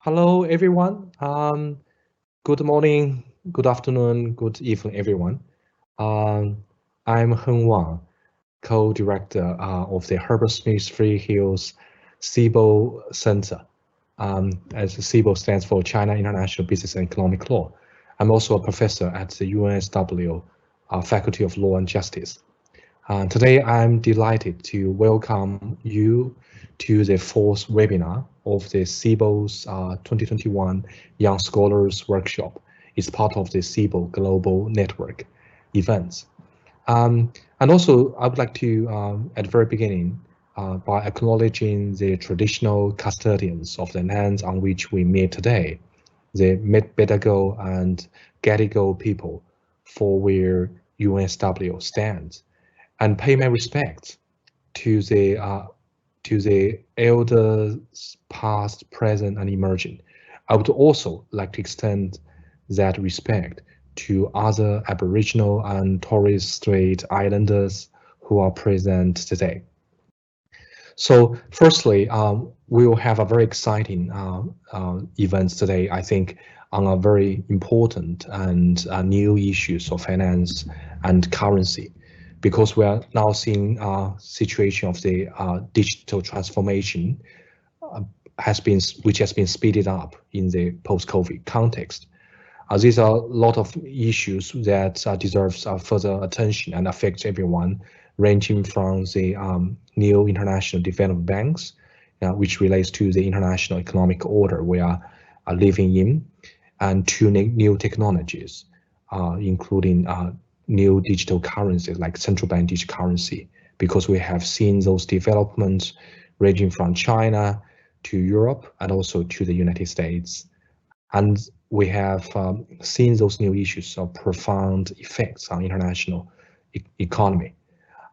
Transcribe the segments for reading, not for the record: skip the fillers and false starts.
Hello, everyone. Good morning, good afternoon, good evening, everyone. I'm Heng Wang, co-director of the Herbert Smith Freehills CIBEL Center. As CIBEL stands for China International Business and Economic Law. I'm also a professor at the UNSW Faculty of Law and Justice. Today, I'm delighted to welcome you to the fourth webinar of the CIBEL's 2021 Young Scholars Workshop. It's part of the CIBEL Global Network events. And also, I would like to, at the very beginning, by acknowledging the traditional custodians of the lands on which we meet today, the Betago and Gadigal people, for where UNSW stands, and pay my respects to the elders past, present, and emerging. I would also like to extend that respect to other Aboriginal and Torres Strait Islanders who are present today. So firstly, we will have a very exciting events today, I think, on a very important and new issues of finance and currency, because we are now seeing a situation of the digital transformation which has been speeded up in the post-COVID context. These are a lot of issues that deserves further attention and affect everyone, ranging from the new international development banks, which relates to the international economic order we are living in, and to new technologies, including new digital currencies like central bank digital currency, because we have seen those developments ranging from China to Europe and also to the United States. And we have seen those new issues of profound effects on international economy.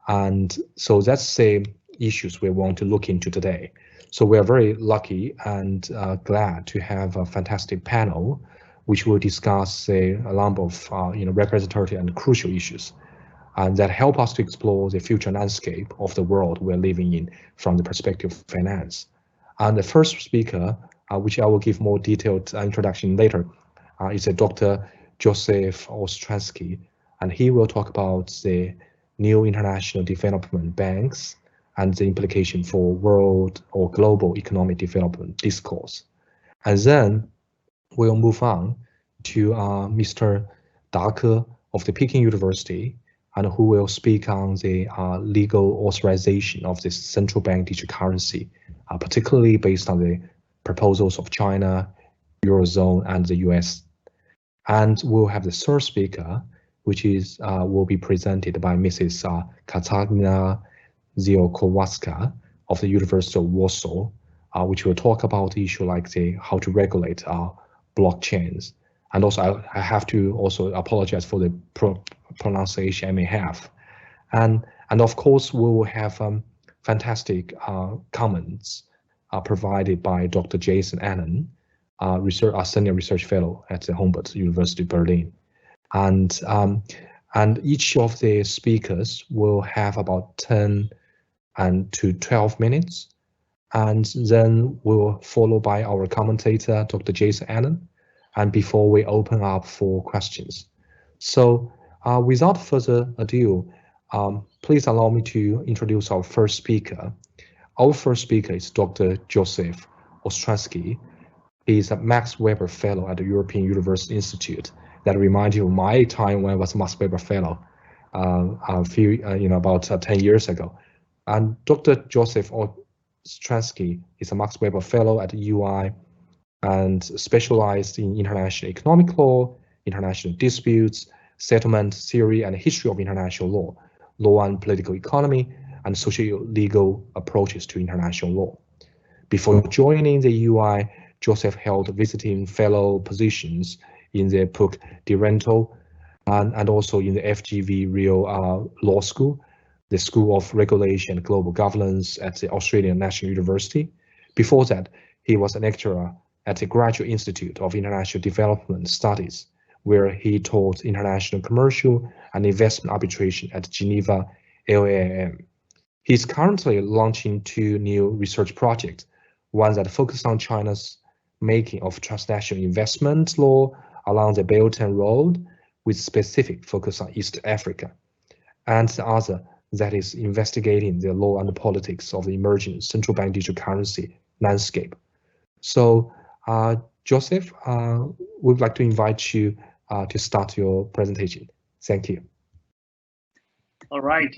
And so that's the issues we want to look into today. So we are very lucky and glad to have a fantastic panel which will discuss a number of representative and crucial issues that help us to explore the future landscape of the world we're living in from the perspective of finance. And the first speaker, which I will give more detailed introduction later, is Dr. Joseph Ostransky, and he will talk about the new international development banks and the implication for world or global economic development discourse. And then we'll move on to Mr. Da Ke of the Peking University, and who will speak on the legal authorization of the central bank digital currency, particularly based on the proposals of China, Eurozone, and the US. And we'll have the third speaker, which is will be presented by Mrs. Katarzyna Ziolkowska of the University of Warsaw, which will talk about the issue like how to regulate blockchains. And also, I have to also apologize for the pronunciation I may have. And of course, we will have fantastic comments provided by Dr. Jason Allen, senior research fellow at the Humboldt University Berlin. And each of the speakers will have about 10 to 12 minutes. And then we'll follow by our commentator, Dr. Jason Allen, and before we open up for questions. So without further ado, please allow me to introduce our first speaker. Our first speaker is Dr. Joseph Ostransky. He is a Max Weber Fellow at the European University Institute. That reminds you of my time when I was a Max Weber Fellow about 10 years ago. And Dr. Joseph Ostransky is a Max Weber Fellow at the UI and specialized in international economic law, international disputes, settlement theory and history of international law, law and political economy, and socio-legal approaches to international law. Before joining the UI, Joseph held visiting fellow positions in the PUC de Rental and also in the FGV Rio Law School, the School of Regulation and Global Governance at the Australian National University. Before that, he was a lecturer at the Graduate Institute of International Development Studies, where he taught international commercial and investment arbitration at Geneva LAM. He's currently launching 2 new research projects, one that focuses on China's making of transnational investment law along the Belt and Road, with specific focus on East Africa, and the other that is investigating the law and the politics of the emerging central bank digital currency landscape. So, Joseph, we'd like to invite you to start your presentation. Thank you. All right.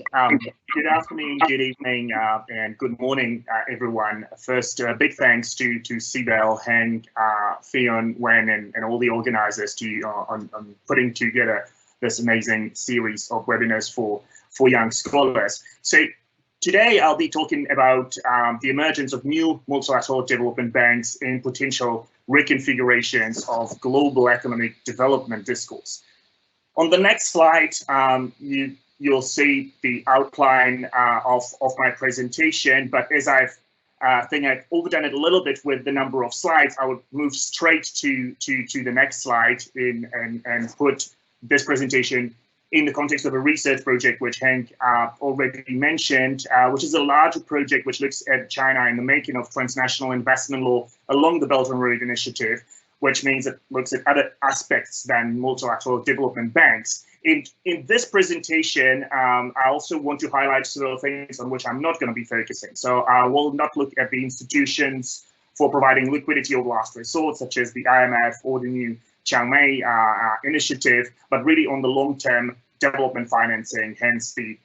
Good afternoon, good evening, and good morning, everyone. First, big thanks to CIBEL, Heng, Fion, Wen, and all the organizers on putting together this amazing series of webinars for young scholars. So today I'll be talking about the emergence of new multilateral development banks in potential reconfigurations of global economic development discourse. On the next slide, you'll see the outline of my presentation, but as I think I've overdone it a little bit with the number of slides, I would move straight to the next slide and put this presentation in the context of a research project which Hank already mentioned, which is a larger project which looks at China and the making of transnational investment law along the Belt and Road Initiative, which means it looks at other aspects than multilateral development banks. In this presentation, I also want to highlight several things on which I'm not going to be focusing. So I will not look at the institutions for providing liquidity of last resort, such as the IMF or the new Chiang Mai initiative, but really on the long-term development financing, hence the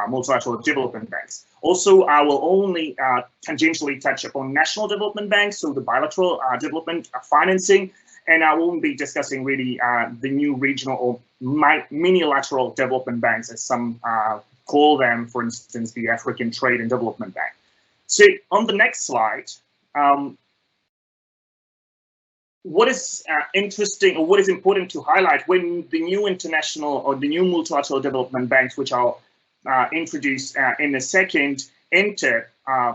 multilateral development banks. Also, I will only tangentially touch upon national development banks, so the bilateral development financing, and I won't be discussing really the new regional or minilateral development banks, as some call them, for instance, the African Trade and Development Bank. So on the next slide, what is interesting or what is important to highlight when the new international or the new multilateral development banks, which I'll introduce in a second, enter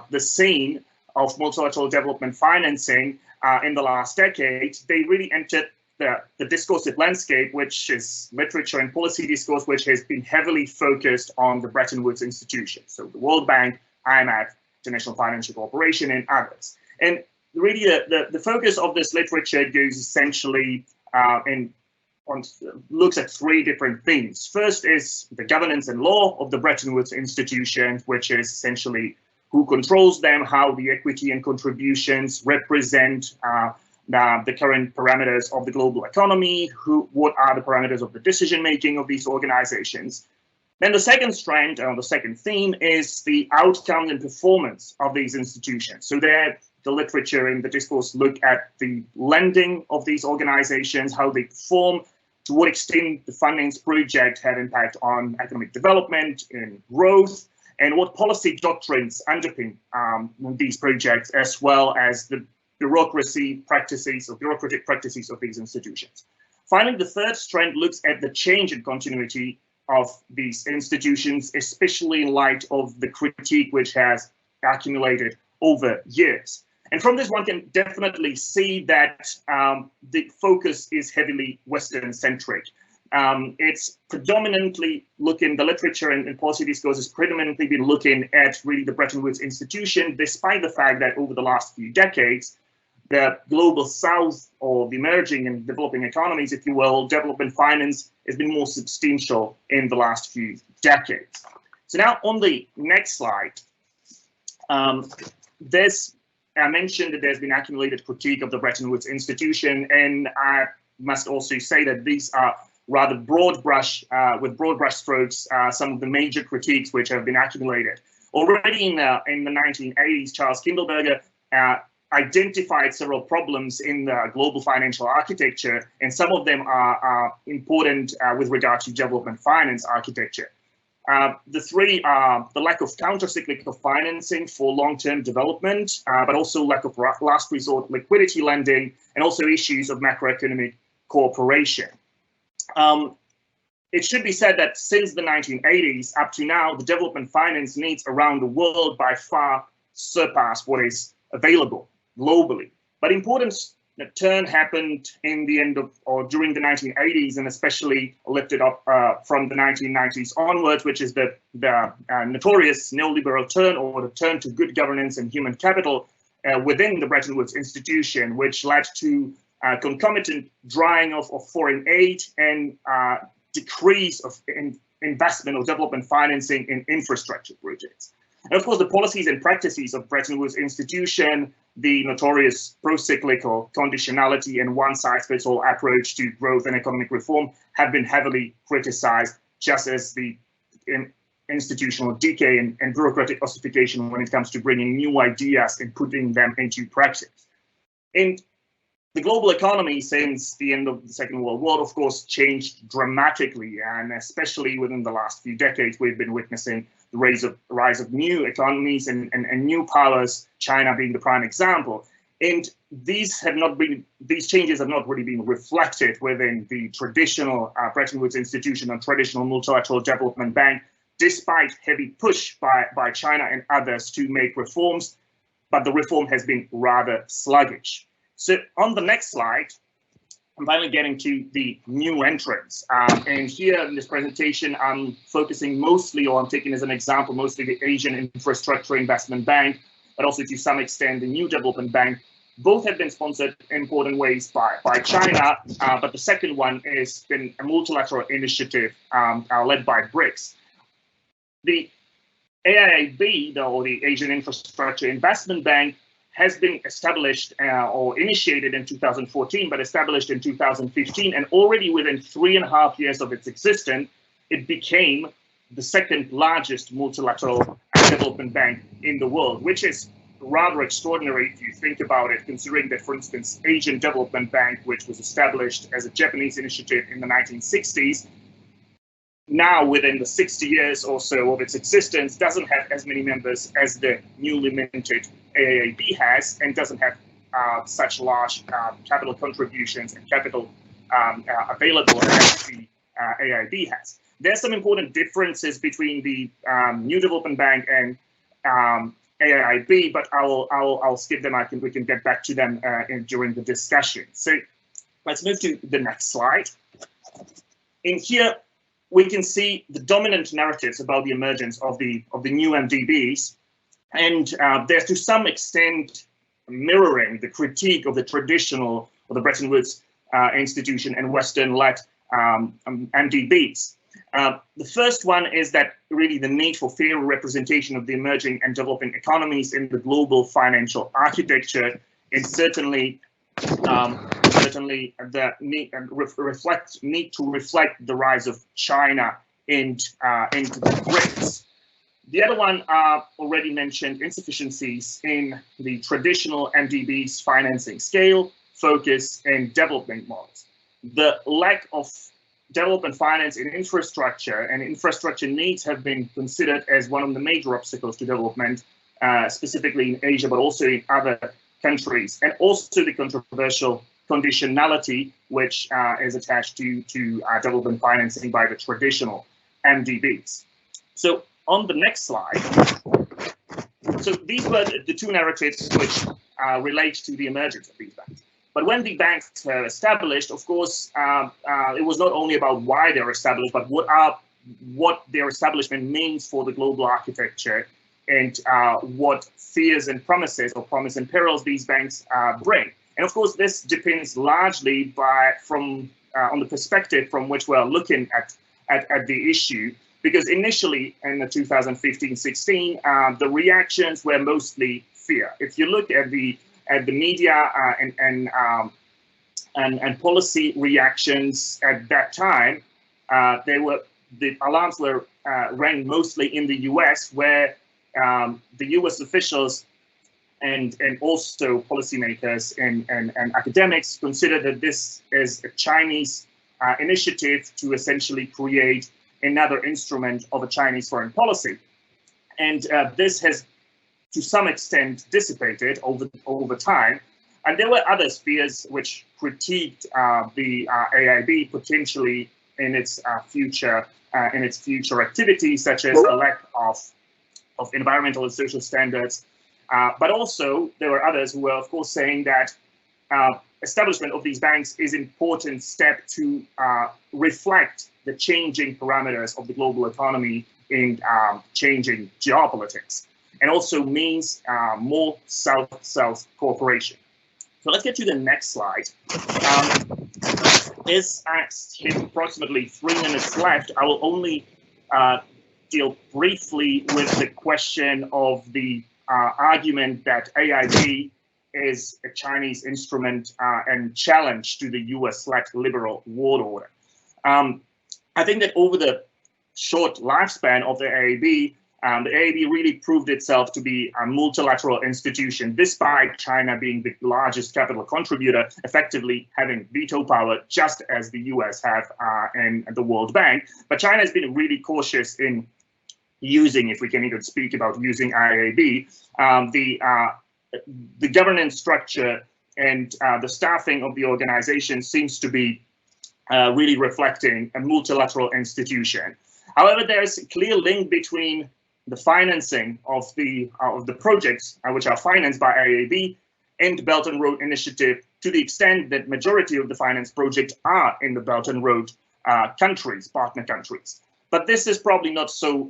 the scene of multilateral development financing in the last decade, they really entered the discursive landscape, which is literature and policy discourse, which has been heavily focused on the Bretton Woods institutions, so the World Bank, IMF, International Financial Corporation, and others. And really, the focus of this literature goes essentially looks at three different themes. First is the governance and law of the Bretton Woods institutions, which is essentially who controls them, how the equity and contributions represent the current parameters of the global economy, what are the parameters of the decision-making of these organizations. Then the second strand, or the second theme, is the outcome and performance of these institutions. So there, the literature and the discourse look at the lending of these organizations, how they perform, to what extent the funding project had impact on economic development and growth, and what policy doctrines underpin these projects, as well as the bureaucratic practices of these institutions. Finally, the third strand looks at the change and continuity of these institutions, especially in light of the critique which has accumulated over years. And from this, one can definitely see that the focus is heavily Western-centric. It's predominantly looking, the literature and policy discourse has predominantly been looking at really the Bretton Woods institution, despite the fact that over the last few decades, the global south, or the emerging and developing economies, if you will, development finance has been more substantial in the last few decades. So now on the next slide, I mentioned that there's been accumulated critique of the Bretton Woods institution, and I must also say that these are rather broad brush, with broad brush strokes, some of the major critiques which have been accumulated. Already in the 1980s, Charles Kindleberger identified several problems in the global financial architecture, and some of them are important with regard to development finance architecture. The three are the lack of counter-cyclical financing for long-term development, but also lack of last resort liquidity lending, and also issues of macroeconomic cooperation. It should be said that since the 1980s up to now, the development finance needs around the world by far surpass what is available globally. But important turn happened in the end of, or during the 1980s, and especially lifted up from the 1990s onwards, which is the notorious neoliberal turn, or the turn to good governance and human capital within the Bretton Woods institution, which led to concomitant drying of foreign aid and decrease of investment or development financing in infrastructure projects. And of course, the policies and practices of Bretton Woods institution, the notorious pro-cyclical conditionality and one-size-fits-all approach to growth and economic reform have been heavily criticized, just as the institutional decay and bureaucratic ossification when it comes to bringing new ideas and putting them into practice. And the global economy since the end of the Second World War, of course, changed dramatically, and especially within the last few decades, we've been witnessing the rise of new economies and new powers, China being the prime example. And these changes have not really been reflected within the traditional Bretton Woods institution and traditional multilateral development bank, despite heavy push by China and others to make reforms, but the reform has been rather sluggish. So on the next slide, I'm finally getting to the new entrants. And here in this presentation, I'm focusing mostly, or I'm taking as an example, mostly the Asian Infrastructure Investment Bank, but also to some extent the New Development Bank. Both have been sponsored in important ways by China, but the second one has been a multilateral initiative led by BRICS. The AIIB, or the Asian Infrastructure Investment Bank, has been established or initiated in 2014, but established in 2015, and already within 3.5 years of its existence, it became the second largest multilateral development bank in the world, which is rather extraordinary if you think about it, considering that, for instance, Asian Development Bank, which was established as a Japanese initiative in the 1960s, now within the 60 years or so of its existence, doesn't have as many members as the newly minted AIIB has, and doesn't have such large capital contributions and capital available as the AIIB has. There's some important differences between the New Development Bank and AIIB, but I'll skip them. We can get back to them during the discussion. So let's move to the next slide. In here, we can see the dominant narratives about the emergence of the new MDBs, and they're to some extent mirroring the critique of the traditional, or the Bretton Woods institution and Western-led MDBs. The first one is that really the need for fair representation of the emerging and developing economies in the global financial architecture, and certainly the need to reflect the rise of China into the BRICS. The other one already mentioned insufficiencies in the traditional MDB's financing scale, focus, and development models. The lack of development finance in infrastructure and infrastructure needs have been considered as one of the major obstacles to development, specifically in Asia, but also in other countries, and also the controversial conditionality, which is attached to development financing by the traditional MDBs. So on the next slide, so these were the two narratives which relate to the emergence of these banks. But when the banks were established, of course, it was not only about why they're established, but what their establishment means for the global architecture, and what fears and promises, or promise and perils, these banks bring. And of course, this depends largely on the perspective from which we're looking at the issue, because initially in the 2015-16, the reactions were mostly fear. If you look at the media and policy reactions at that time, the alarms were rang mostly in the US, where the US officials and also policymakers and academics consider that this is a Chinese initiative to essentially create another instrument of a Chinese foreign policy. And this has to some extent dissipated over time. And there were other spheres which critiqued the AIB potentially in its future activities, such as a lack of environmental and social standards. But also there were others who were, of course, saying that establishment of these banks is an important step to reflect the changing parameters of the global economy in changing geopolitics. and also means more South-South cooperation. So let's get to the next slide. As I have approximately 3 minutes left, I will only deal briefly with the question of the argument that AIB is a Chinese instrument and challenge to the US-led liberal world order. I think that over the short lifespan of the AIB really proved itself to be a multilateral institution, despite China being the largest capital contributor, effectively having veto power, just as the US have in the World Bank. But China has been really cautious in using, if we can even speak about using IAB, the governance structure and the staffing of the organization seems to be really reflecting a multilateral institution. However, there's a clear link between the financing of the projects which are financed by IAB and Belt and Road Initiative, to the extent that majority of the finance projects are in the Belt and Road countries, partner countries. But this is probably not so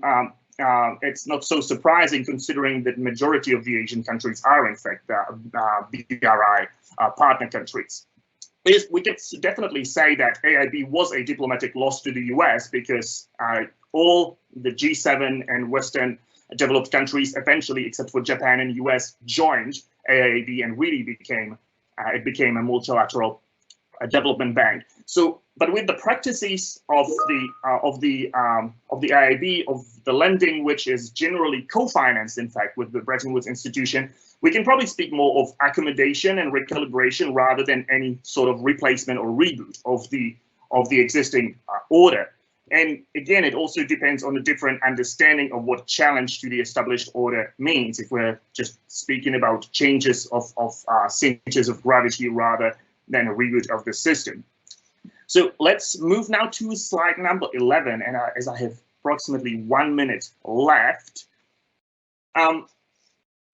it's not so surprising, considering that majority of the Asian countries are in fact BRI partner countries. We can definitely say that AIB was a diplomatic loss to the US, because all the G7 and Western developed countries eventually, except for Japan and US, joined AIB and really became a multilateral development bank. So, but with the practices of the IIB, of the lending, which is generally co-financed, in fact, with the Bretton Woods institution, we can probably speak more of accommodation and recalibration rather than any sort of replacement or reboot of the existing order. And again, it also depends on a different understanding of what challenge to the established order means, if we're just speaking about changes of centers of gravity rather than a reboot of the system. So let's move now to slide number 11, and as I have approximately 1 minute left, I'm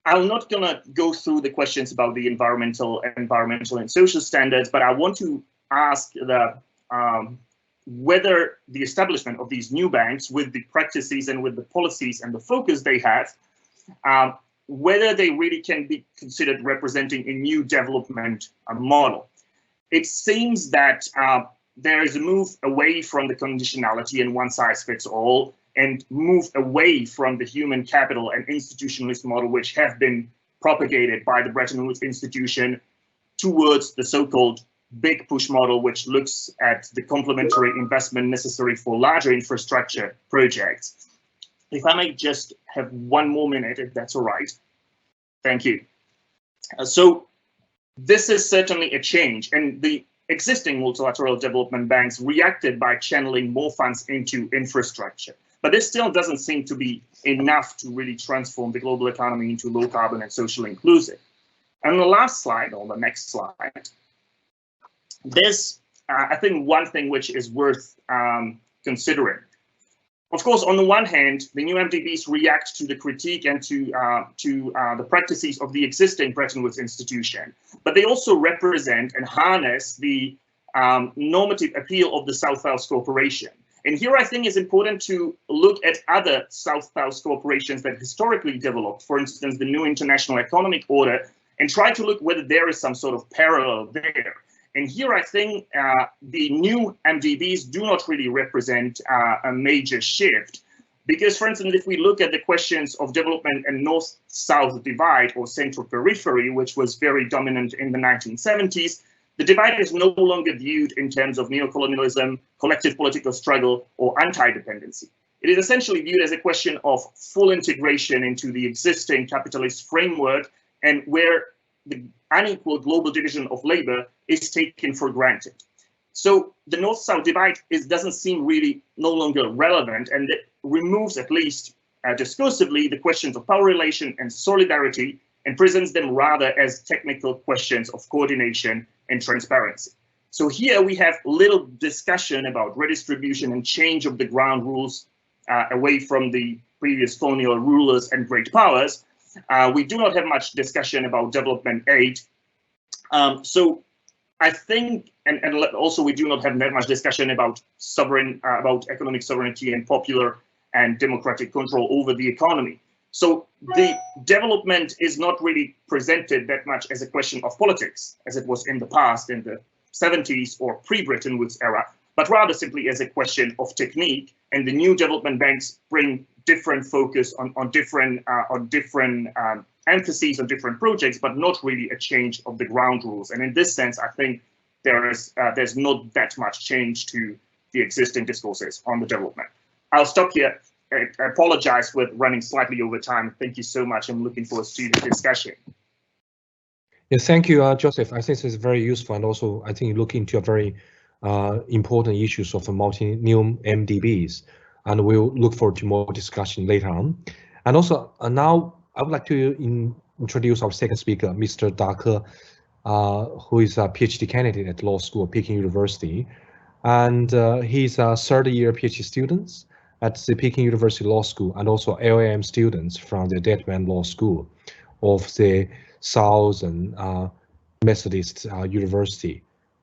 not gonna go through the questions about the environmental and social standards, but I want to ask whether the establishment of these new banks, with the practices and with the policies and the focus they have, whether they really can be considered representing a new development model. It seems that there is a move away from the conditionality and one size fits all, and move away from the human capital and institutionalist model, which have been propagated by the Bretton Woods institution, towards the so-called big push model, which looks at the complementary investment necessary for larger infrastructure projects. If I may just have 1 more minute, if that's all right. Thank you. So this is certainly a change, and the existing multilateral development banks reacted by channeling more funds into infrastructure. But this still doesn't seem to be enough to really transform the global economy into low carbon and socially inclusive. And the last slide, or the next slide, there's, I think, one thing which is worth considering. Of course, on the one hand, the new MDBs react to the critique and to the practices of the existing Bretton Woods institution, but they also represent and harness the normative appeal of the South-South cooperation. And here I think it's important to look at other South-South cooperations that historically developed, for instance, the new international economic order, and try to look whether there is some sort of parallel there. And here I think the new MDBs do not really represent a major shift, because, for instance, if we look at the questions of development and north-south divide or central periphery, which was very dominant in the 1970s, the divide is no longer viewed in terms of neocolonialism, collective political struggle, or anti-dependency. It is essentially viewed as a question of full integration into the existing capitalist framework, and where the unequal global division of labor is taken for granted. So the north-south divide doesn't seem really no longer relevant, and it removes, at least discursively, the questions of power relation and solidarity, and presents them rather as technical questions of coordination and transparency. So here we have little discussion about redistribution and change of the ground rules away from the previous colonial rulers and great powers. We do not have much discussion about development aid. So I think, and also we do not have that much discussion about about economic sovereignty and popular and democratic control over the economy. So the development is not really presented that much as a question of politics, as it was in the past, in the 70s or pre-Bretton Woods era, but rather simply as a question of technique. And the new development banks bring different focus on different emphases on different projects, but not really a change of the ground rules. And in this sense, I think there's not that much change to the existing discourses on the development. I'll stop here. I apologize with running slightly over time. Thank you so much. I'm looking forward to the discussion. Yes, thank you, Joseph. I think this is very useful, and also I think you look into a very important issues of the multi-new MDBs, and we'll look forward to more discussion later on. And also now I would like to introduce our second speaker, Mr. Dake, who is a PhD candidate at law school at Peking University, and he's a third-year PhD student at the Peking University Law School, and also LLM students from the Deadman Law School of the Southern Methodist University.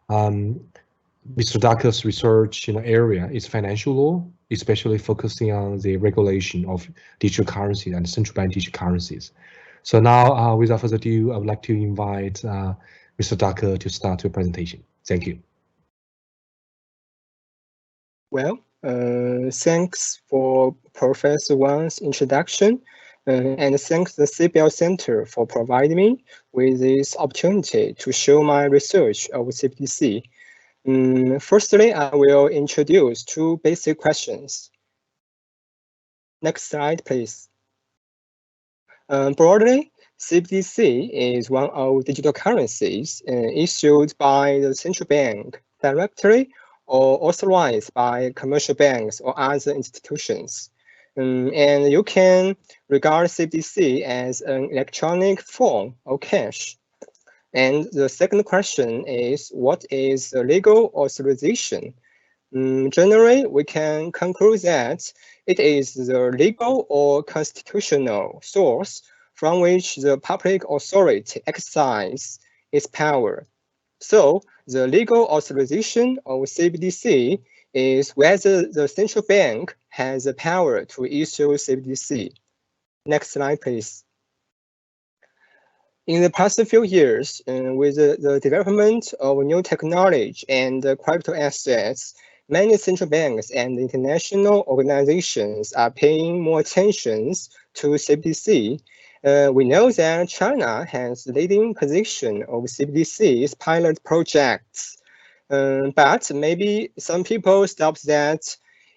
Mr. Dake's research area is financial law, especially focusing on the regulation of digital currencies and central bank digital currencies. So now, without further ado, I would like to invite Mr. Dake to start your presentation. Thank you. Well, thanks for Professor Wang's introduction, and thanks the CIBEL Center for providing me with this opportunity to show my research of CBDC. Firstly, I will introduce two basic questions. Next slide, please. Broadly, CBDC is one of digital currencies issued by the central bank directly or authorized by commercial banks or other institutions. And you can regard CBDC as an electronic form of cash. And the second question is, what is the legal authorization? Generally, we can conclude that it is the legal or constitutional source from which the public authority exercises its power. So the legal authorization of CBDC is whether the central bank has the power to issue CBDC. Next slide, please. In the past few years, with the development of new technology and crypto assets, many central banks and international organizations are paying more attention to CBDC. We know that China has leading position of CBDC's pilot projects, but maybe some people stop that.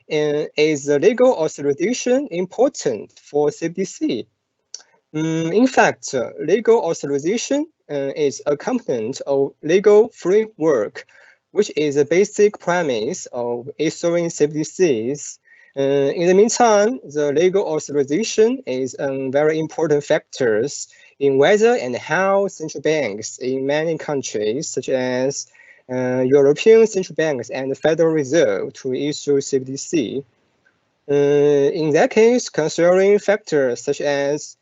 Is the legal authorization important for CBDC? In fact, legal authorization is a component of legal framework, which is a basic premise of issuing CBDCs. In the meantime, the legal authorization is a very important factor in whether and how central banks in many countries, such as European central banks and the Federal Reserve, to issue CBDC. In that case, considering factors such as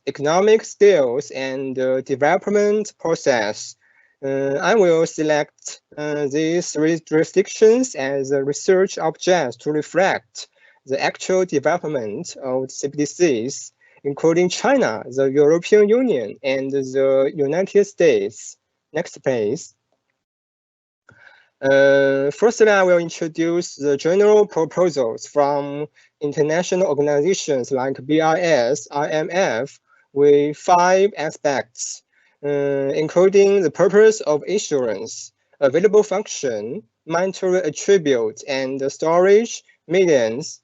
economic skills and development process, I will select these three jurisdictions as research objects to reflect the actual development of CBDCs, including China, the European Union, and the United States. Next, please. Firstly, I will introduce the general proposals from international organizations like BIS, IMF, with 5 aspects, including the purpose of issuance, available function, monetary attribute, and storage medians.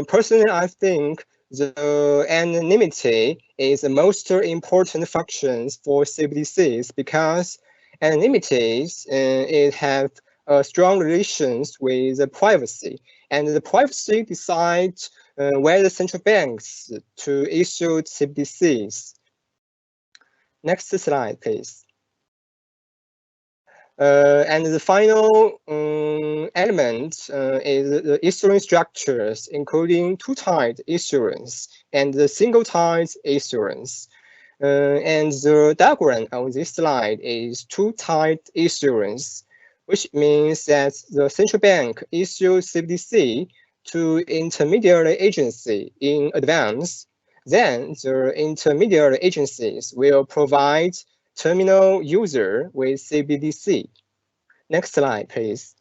Personally, I think the anonymity is the most important function for CBDCs because anonymities it have strong relations with the privacy, and the privacy decides whether central banks to issue CBDCs. Next slide, please. And the final element is the issuing structures, including two-tied issuance and the single-tied issuance. And the diagram on this slide is two-tied issuance, which means that the central bank issues CBDC to intermediary agency in advance. Then the intermediary agencies will provide terminal user with CBDC. Next slide, please.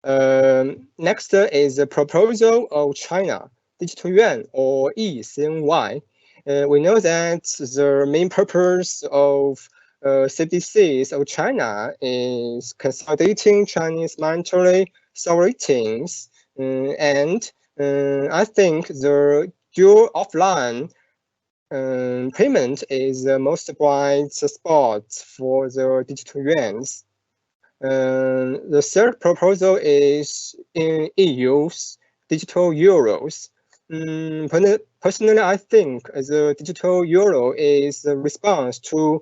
Next is the proposal of China, Digital Yuan or eCNY. We know that the main purpose of CBDCs of China is consolidating Chinese monetary sovereignties, and I think the dual offline payment is the most bright spot for the digital yuans. The third proposal is in EU's digital euros. Personally, I think the digital euro is a response to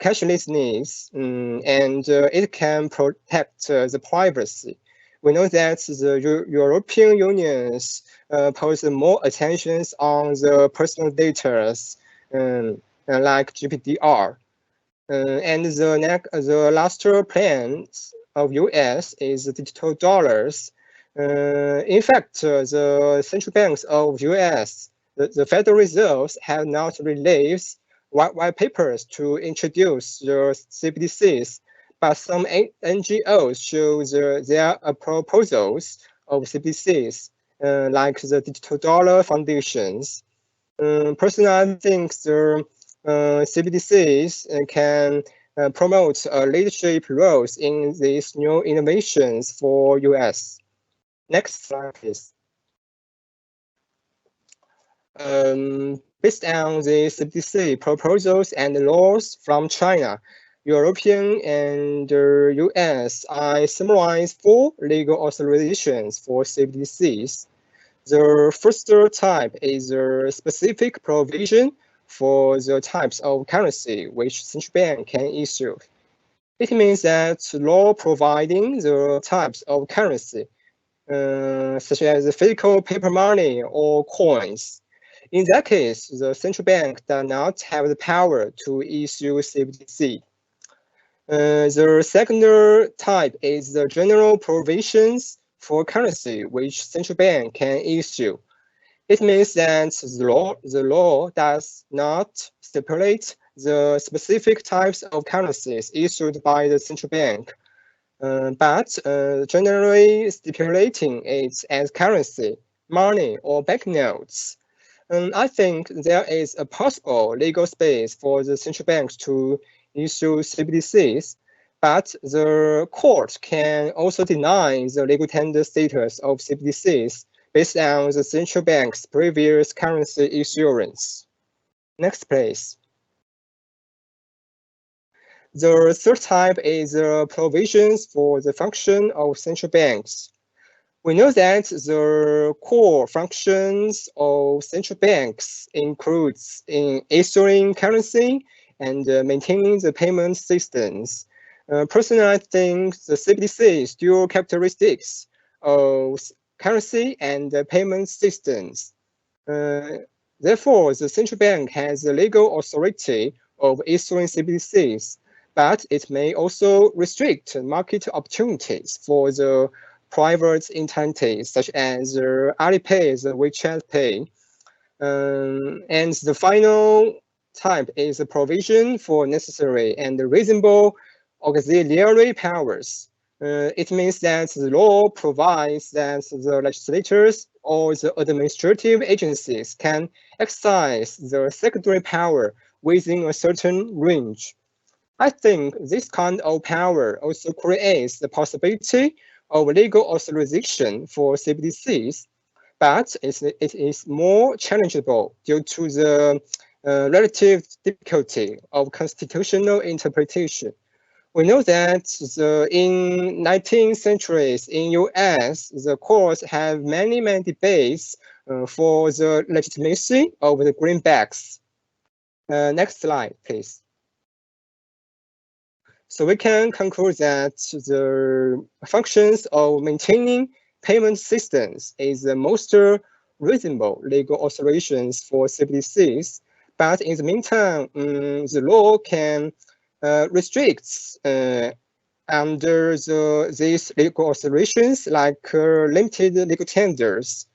cashless needs, and it can protect the privacy. We know that the European unions pose more attention on the personal data, like GDPR. And the last plan of US is digital dollars. In fact, the central banks of US, the Federal Reserves, have not released white papers to introduce the CBDCs, but some NGOs show their proposals of CBDCs, like the Digital Dollar Foundations. Personally, I think the CBDCs can promote leadership roles in these new innovations for US. Next slide, please. Based on the CBDC proposals and laws from China, European and US, I summarize 4 legal authorizations for CBDCs. The first type is a specific provision for the types of currency which central bank can issue. It means that law providing the types of currency, such as physical paper money or coins. In that case, the central bank does not have the power to issue CBDC. The second type is the general provisions for currency which central bank can issue. It means that the law does not stipulate the specific types of currencies issued by the central bank, but generally stipulating it as currency, money, or banknotes. I think there is a possible legal space for the central banks to issue CBDCs, but the court can also deny the legal tender status of CBDCs based on the central bank's previous currency issuance. Next, please. The third type is the provisions for the function of central banks. We know that the core functions of central banks includes in issuing currency and maintaining the payment systems. Personally, I think the CBDC's dual characteristics of currency and payment systems. Therefore, the central bank has the legal authority of issuing CBDCs, but it may also restrict market opportunities for the private entities such as Alipay, the WeChat Pay. And the final type is a provision for necessary and reasonable auxiliary powers. It means that the law provides that the legislators or the administrative agencies can exercise the secondary power within a certain range. I think this kind of power also creates the possibility of legal authorization for CBDCs, but it is more challengeable due to the relative difficulty of constitutional interpretation. We know that in 19th centuries in US, the courts have many debates for the legitimacy of the greenbacks. Next slide, please. So we can conclude that the functions of maintaining payment systems is the most reasonable legal authorizations for CBDCs, but in the meantime, the law can restrict under these legal authorizations like limited legal tenders.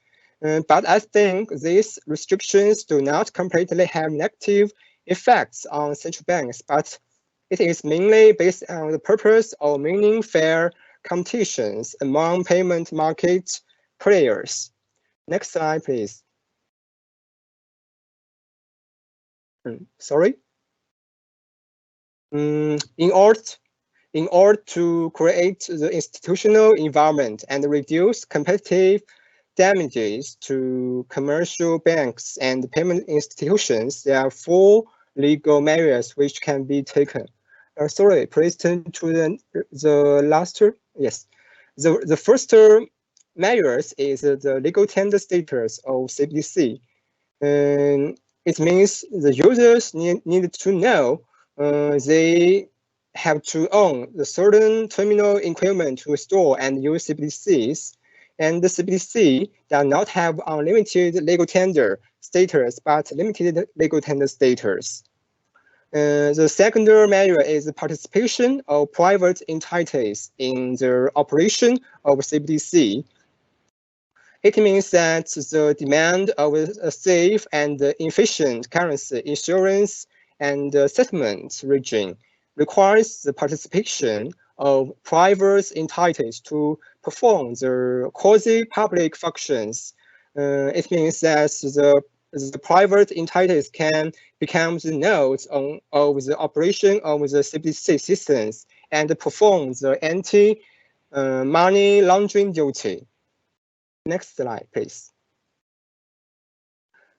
But I think these restrictions do not completely have negative effects on central banks, but it is mainly based on the purpose of maintaining fair competitions among payment market players. Next slide, please. Sorry. In order to create the institutional environment and reduce competitive damages to commercial banks and payment institutions, there are 4 legal measures which can be taken. Sorry, please turn to the last. Yes, the first measures is the legal tender status of CBDC. It means the users need to know they have to own the certain terminal equipment to store and use CBDCs, and the CBDC does not have unlimited legal tender status, but limited legal tender status. The second measure is the participation of private entities in the operation of CBDC. It means that the demand of a safe and efficient currency issuance and settlement regime requires the participation of private entities to perform the quasi-public functions. It means that the private entities can become the nodes of the operation of the CBDC systems and perform the anti-money laundering duty. Next slide, please.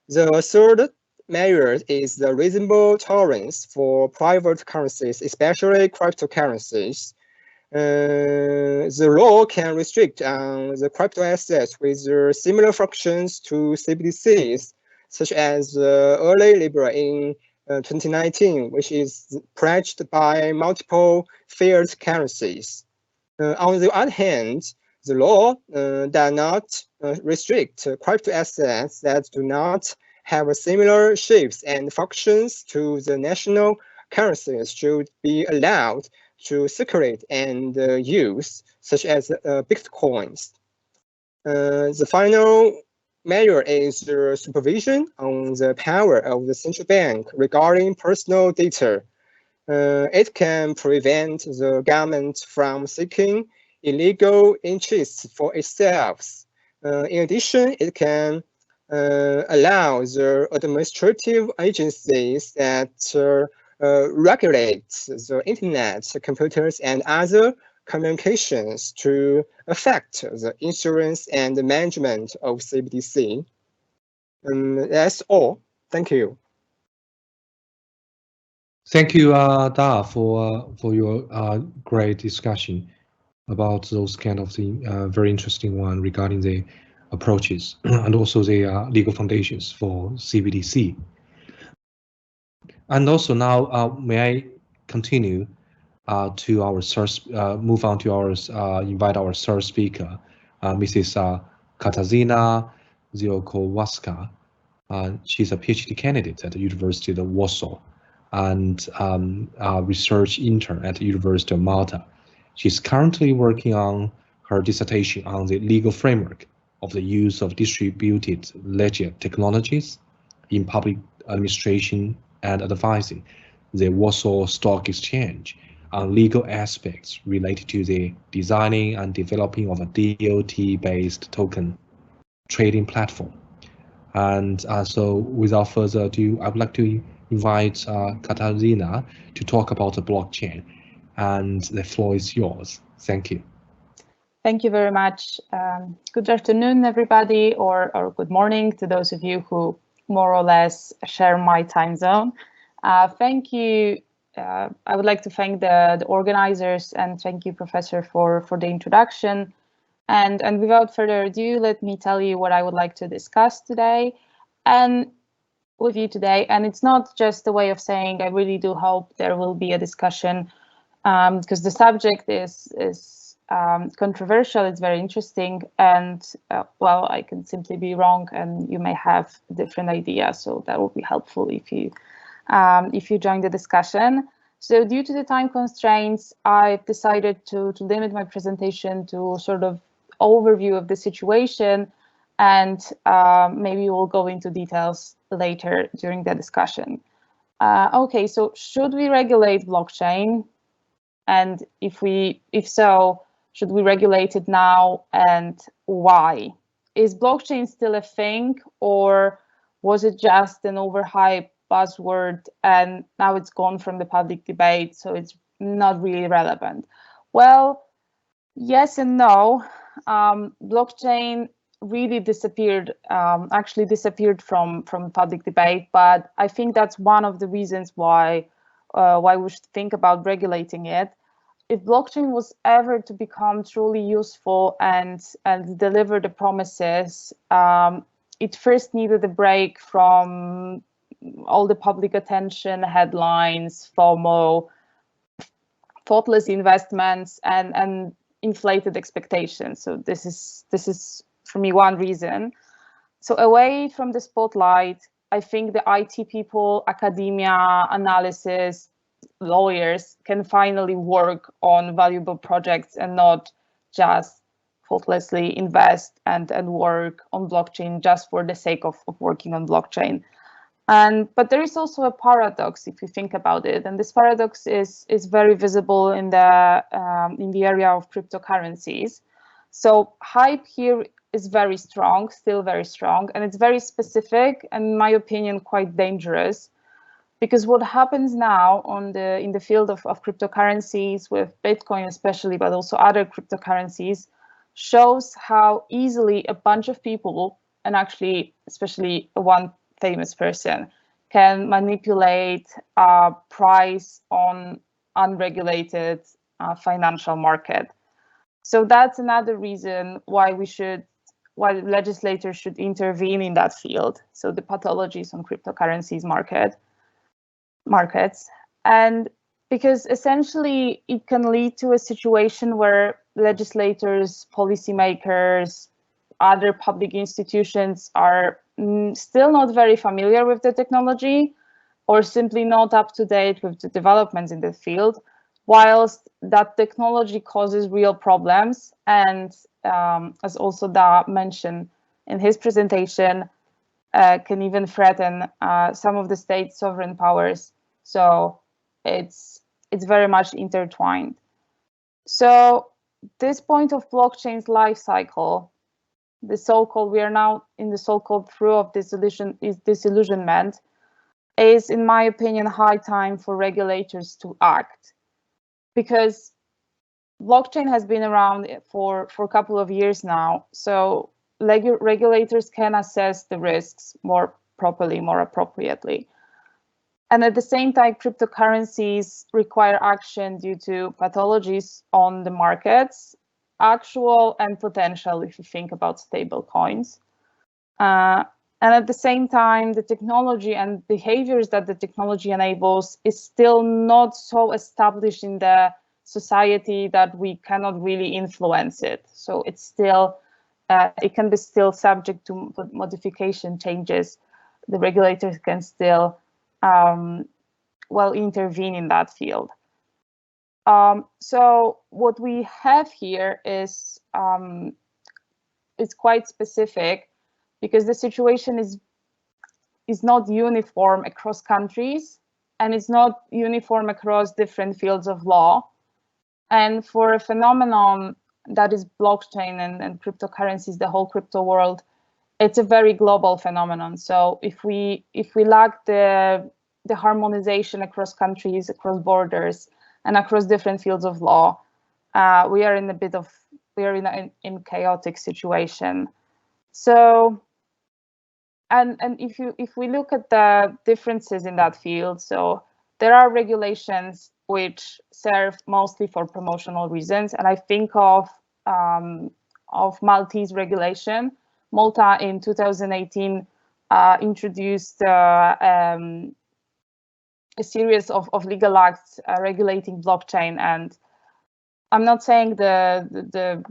The third measure is the reasonable tolerance for private currencies, especially cryptocurrencies. The law can restrict the crypto assets with similar functions to CBDCs, such as early Libra in 2019, which is pledged by multiple fiat currencies. On the other hand, the law does not restrict crypto assets that do not have similar shapes and functions to the national currencies should be allowed to circulate and use, such as Bitcoins. The final measure is the supervision on the power of the central bank regarding personal data. It can prevent the government from seeking illegal interests for itself. In addition, it can allow the administrative agencies that regulate the internet, computers, and other communications to affect the insurance and management of CBDC. That's all. Thank you. Thank you, Da, for your great discussion about those kind of thing, very interesting one regarding the approaches and also the legal foundations for CBDC. And also now, may I continue to our third, move on to our, invite our third speaker, Mrs. Katarzyna Ziolkowska. She's a PhD candidate at the University of Warsaw and a research intern at the University of Malta. She's currently working on her dissertation on the legal framework of the use of distributed ledger technologies in public administration and advising the Warsaw Stock Exchange on legal aspects related to the designing and developing of a DOT-based token trading platform. And so without further ado, I would like to invite Katarzyna to talk about the blockchain, and the floor is yours. Thank you. Thank you very much. Good afternoon, everybody, or good morning to those of you who more or less share my time zone. Thank you. I would like to thank the organizers and thank you, Professor, for the introduction. And without further ado, let me tell you what I would like to discuss today and with you today. And it's not just a way of saying I really do hope there will be a discussion because the subject is controversial, it's very interesting, and well, I can simply be wrong and you may have a different idea, so that will be helpful if you join the discussion. So due to the time constraints, I've decided to limit my presentation to sort of overview of the situation, and maybe we'll go into details later during the discussion. Okay, so should we regulate blockchain? And if so, should we regulate it now, and why? Is blockchain still a thing, or was it just an overhyped buzzword and now it's gone from the public debate, so it's not really relevant? Well, yes and no. Blockchain really disappeared, actually disappeared from public debate, but I think that's one of the reasons why we should think about regulating it. If blockchain was ever to become truly useful and deliver the promises, it first needed a break from all the public attention, headlines, FOMO, thoughtless investments, and inflated expectations. So this is for me one reason. So away from the spotlight, I think the IT people, academia, analysis, lawyers can finally work on valuable projects and not just thoughtlessly invest and work on blockchain just for the sake of working on blockchain. But there is also a paradox if you think about it, and this paradox is very visible in the area of cryptocurrencies. So hype here is very strong, still very strong, and it's very specific, and in my opinion, quite dangerous. Because what happens now in the field of cryptocurrencies, with Bitcoin especially, but also other cryptocurrencies, shows how easily a bunch of people, and actually especially one famous person, can manipulate price on unregulated financial market. So that's another reason why legislators should intervene in that field. So the pathologies on cryptocurrencies markets, and because essentially it can lead to a situation where legislators, policymakers, other public institutions are still not very familiar with the technology, or simply not up to date with the developments in the field, whilst that technology causes real problems, and as also Da mentioned in his presentation, can even threaten some of the state's sovereign powers. So it's very much intertwined. So this point of blockchain's life cycle, we are now in the so-called through of disillusionment, is, in my opinion, high time for regulators to act, because blockchain has been around for a couple of years now. So regulators can assess the risks more properly, more appropriately. And at the same time, cryptocurrencies require action due to pathologies on the markets, actual and potential, if you think about stable coins. And at the same time, the technology and behaviors that the technology enables is still not so established in the society that we cannot really influence it. So it's still, it can be still subject to modification changes. The regulators can still intervene in that field. So what we have here is it's quite specific, because the situation is not uniform across countries, and it's not uniform across different fields of law. And for a phenomenon that is blockchain and cryptocurrencies, the whole crypto world, it's a very global phenomenon. So if we lack the harmonization across countries, across borders, and across different fields of law, we are in a chaotic situation. So, and if we look at the differences in that field, so there are regulations which serve mostly for promotional reasons, and I think of Maltese regulation. Malta in 2018 introduced a series of legal acts regulating blockchain, and I'm not saying the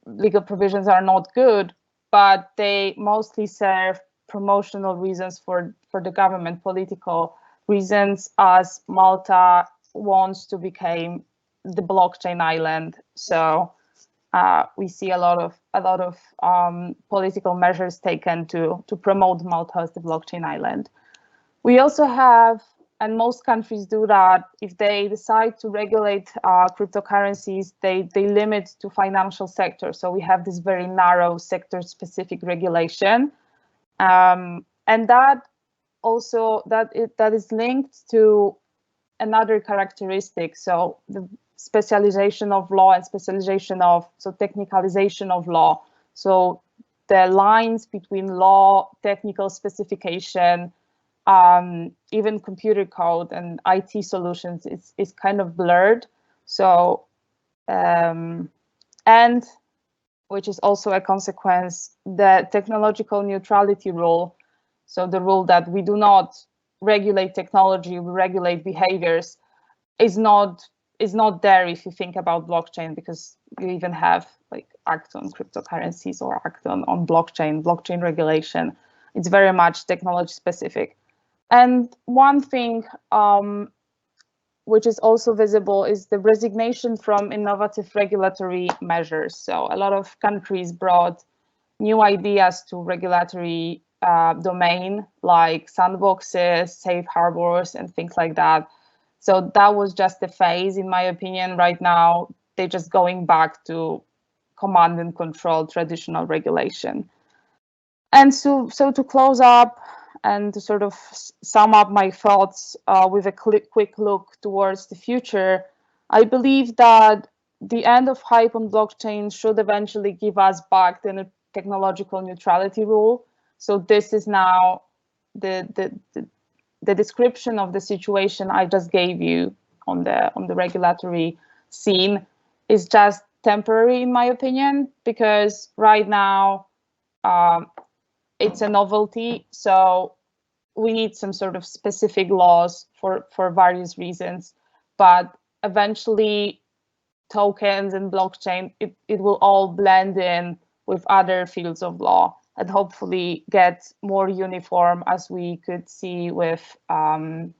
legal provisions are not good, but they mostly serve promotional reasons for the government, political reasons, as Malta wants to become the blockchain island. So we see a lot of political measures taken to promote Malta as the blockchain island. We also have, and most countries do that, if they decide to regulate cryptocurrencies, they limit to financial sector. So we have this very narrow sector-specific regulation, and that also that is linked to another characteristic. So the specialization of law and technicalization of law. So the lines between law, technical specification, even computer code and IT solutions is kind of blurred. So, and which is also a consequence, the technological neutrality rule. So the rule that we do not regulate technology, we regulate behaviors, is not there if you think about blockchain, because you even have like Act on cryptocurrencies or Act on blockchain regulation. It's very much technology specific. And one thing which is also visible is the resignation from innovative regulatory measures. So a lot of countries brought new ideas to regulatory domain, like sandboxes, safe harbors, and things like that. So that was just a phase, in my opinion. Right now, they're just going back to command and control traditional regulation. And so to close up and to sort of sum up my thoughts with a quick look towards the future, I believe that the end of hype on blockchain should eventually give us back the technological neutrality rule. So this is now the description of the situation I just gave you on the regulatory scene is just temporary, in my opinion, because right now it's a novelty. So we need some sort of specific laws for various reasons, but eventually tokens and blockchain, it will all blend in with other fields of law and hopefully get more uniform, as we could see with the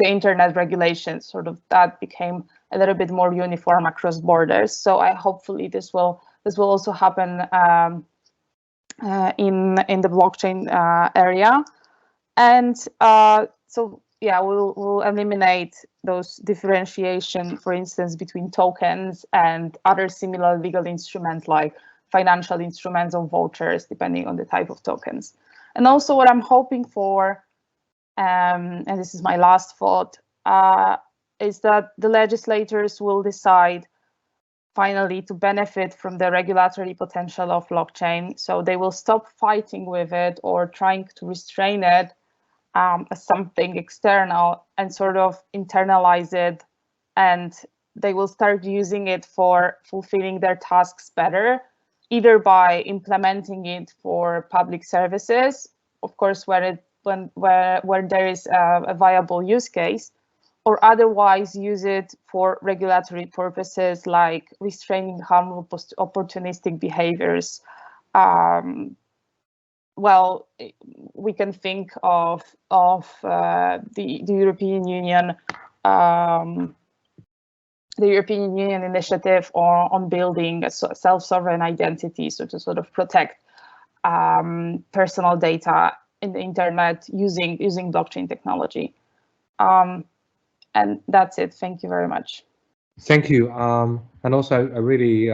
internet regulations, sort of that became a little bit more uniform across borders. So hopefully this will also happen in the blockchain area. And so yeah, we'll eliminate those differentiation, for instance, between tokens and other similar legal instruments like financial instruments or vouchers, depending on the type of tokens. And also what I'm hoping for, and this is my last thought, is that the legislators will decide finally to benefit from the regulatory potential of blockchain. So they will stop fighting with it or trying to restrain it as something external and sort of internalize it, and they will start using it for fulfilling their tasks better, either by implementing it for public services, of course, where there is a viable use case, or otherwise use it for regulatory purposes like restraining harmful opportunistic behaviors. Well, we can think of the European Union, initiative on building a self-sovereign identity, so to sort of protect personal data in the internet using blockchain technology. And that's it. Thank you very much. Thank you. And also, I really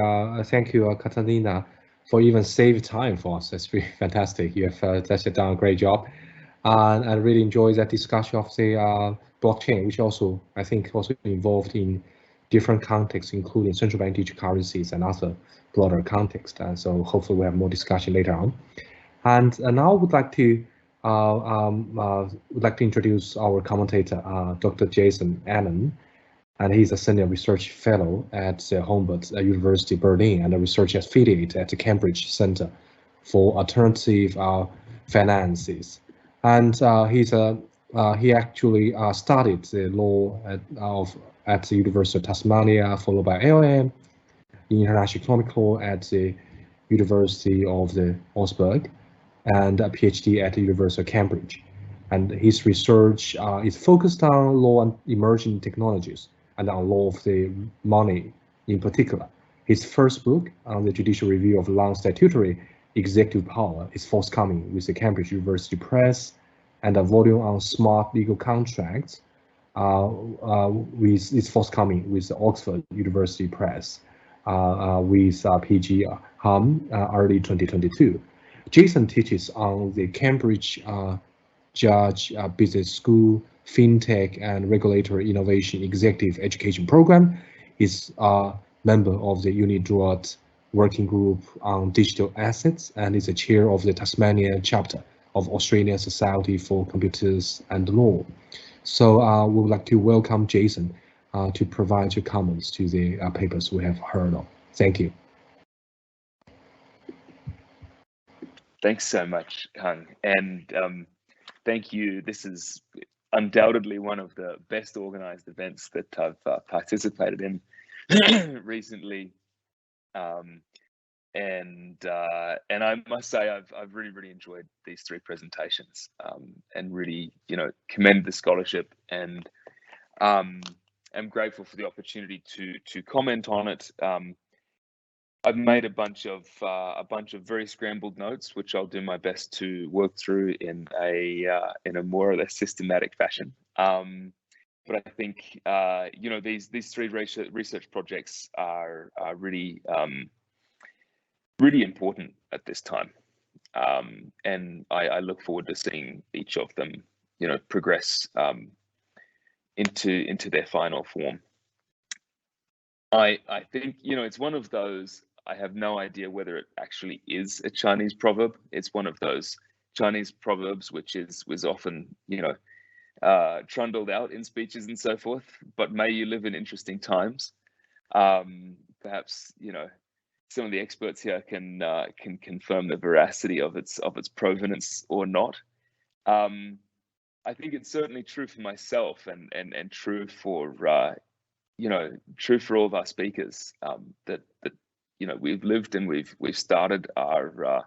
thank you, Catalina, for even save time for us. That's really fantastic. You have done a great job. And I really enjoy that discussion of the blockchain, which also, I think, also involved in different contexts, including central bank digital currencies and other broader contexts. And so hopefully we have more discussion later on. And now I would like to introduce our commentator, Dr. Jason Allen, and he's a senior research fellow at Humboldt University Berlin and a research affiliate at the Cambridge Center for Alternative Finances. And he actually studied the law at the University of Tasmania, followed by LLM in international economic law at the University of Augsburg, and a PhD at the University of Cambridge. and his research is focused on law and emerging technologies and on law of the money in particular. His first book on the judicial review of non-statutory executive power is forthcoming with the Cambridge University Press, and a volume on smart legal contracts is forthcoming with the Oxford University Press with PG early 2022. Jason teaches on the Cambridge Judge Business School FinTech and Regulatory Innovation Executive Education Program. Is a member of the UNIDROIT Working Group on Digital Assets and is a chair of the Tasmania chapter of Australian Society for Computers and Law. So we would like to welcome Jason to provide your comments to the papers we have heard of. Thank you. Thanks so much, Hung, and thank you. This is undoubtedly one of the best organized events that I've participated in recently, and I must say I've really enjoyed these three presentations, and really, you know, commend the scholarship, and am grateful for the opportunity to comment on it. I've made a bunch of very scrambled notes, which I'll do my best to work through in a more or less systematic fashion. But I think you know, these three research projects are really really important at this time, and I look forward to seeing each of them, you know, progress into their final form. I think, you know, it's one of those, I have no idea whether it actually is a Chinese proverb. It's one of those Chinese proverbs which was often, you know, trundled out in speeches and so forth. But may you live in interesting times. Perhaps, you know, some of the experts here can confirm the veracity of its provenance or not. I think it's certainly true for myself, and true for you know, true for all of our speakers, that you know, we've lived and we've started our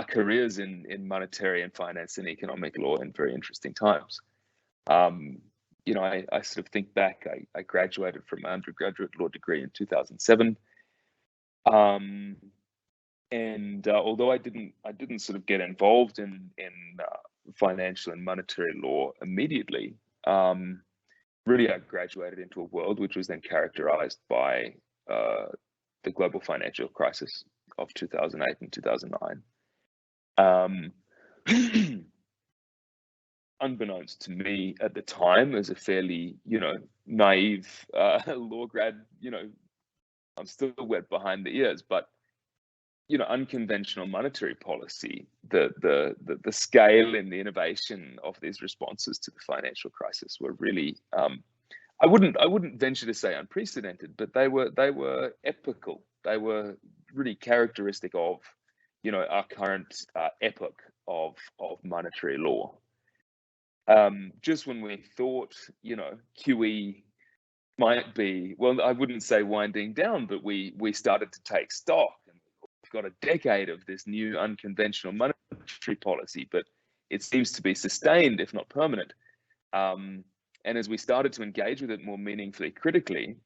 careers in monetary and finance and economic law in very interesting times. You know, I sort of think back. I graduated from my undergraduate law degree in 2007, and although I didn't sort of get involved in financial and monetary law immediately, really I graduated into a world which was then characterized by the global financial crisis of 2008 and 2009. Unbeknownst to me at the time, as a fairly, you know, naive law grad, you know, I'm still wet behind the ears, but, you know, unconventional monetary policy, the scale and the innovation of these responses to the financial crisis were really, I wouldn't venture to say unprecedented, but they were epochal. They were really characteristic of, you know, our current epoch of monetary law. Just when we thought, you know, QE might be, well, I wouldn't say winding down, but we started to take stock. We've got a decade of this new unconventional monetary policy, but it seems to be sustained, if not permanent. And as we started to engage with it more meaningfully, critically,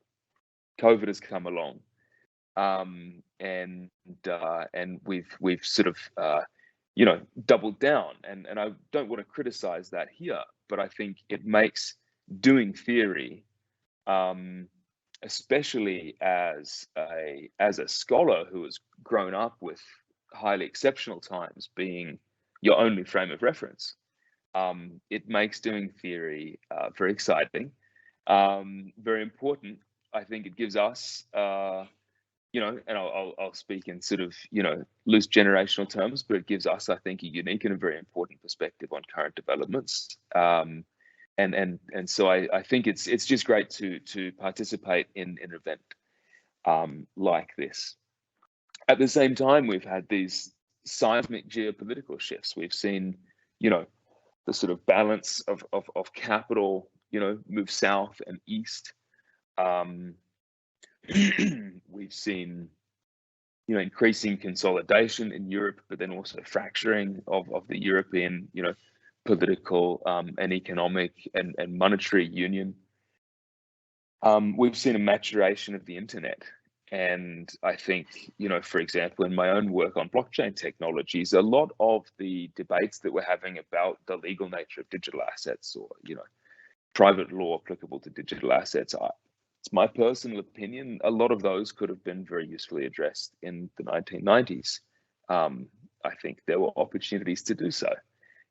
COVID has come along, and we've sort of you know, doubled down. And I don't want to criticize that here, but I think it makes doing theory, especially as a scholar who has grown up with highly exceptional times being your only frame of reference, it makes doing theory very exciting, very important. I think it gives us, you know, and I'll speak in sort of, you know, loose generational terms, but it gives us, I think, a unique and a very important perspective on current developments. And so I think it's just great to participate in an event like this. At the same time, we've had these seismic geopolitical shifts. We've seen, you know, the sort of balance of capital, you know, move south and east. We've seen, you know, increasing consolidation in Europe, but then also fracturing of the European, you know, political and economic and monetary union. We've seen a maturation of the internet. And I think, for example, in my own work on blockchain technologies, a lot of the debates that we're having about the legal nature of digital assets, or, private law applicable to digital assets, it's my personal opinion, a lot of those could have been very usefully addressed in the 1990s. I think there were opportunities to do so.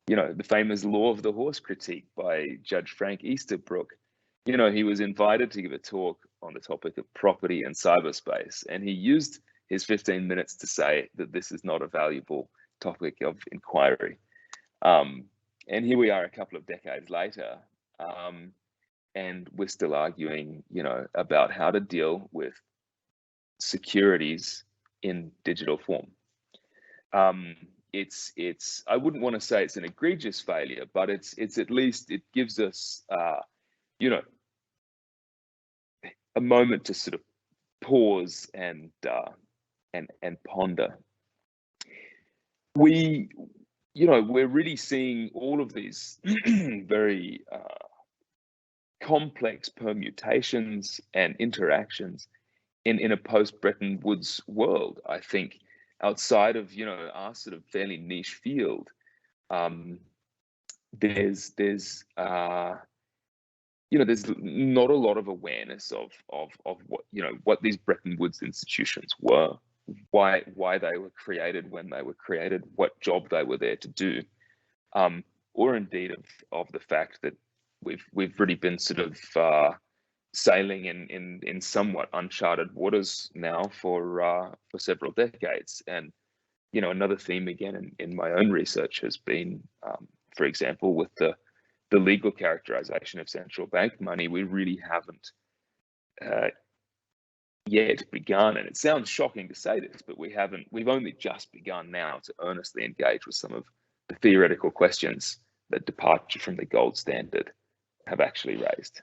The famous law of the horse critique by Judge Frank Easterbrook, he was invited to give a talk on the topic of property and cyberspace, and he used his 15 minutes to say that this is not a valuable topic of inquiry. And here we are a couple of decades later, and we're still arguing, about how to deal with securities in digital form. It's I wouldn't want to say it's an egregious failure, but it's at least, it gives us a moment to sort of pause and ponder. We're really seeing all of these very complex permutations and interactions in a post-Bretton Woods world. I think outside of our sort of fairly niche field, there's not a lot of awareness of what these Bretton Woods institutions were, why they were created, when they were created, what job they were there to do, or indeed of the fact that we've really been sort of sailing in somewhat uncharted waters now for several decades. And another theme again in my own research has been, for example, with the legal characterization of central bank money, we really haven't yet begun, and it sounds shocking to say this, but we've only just begun now to earnestly engage with some of the theoretical questions that departure from the gold standard have actually raised.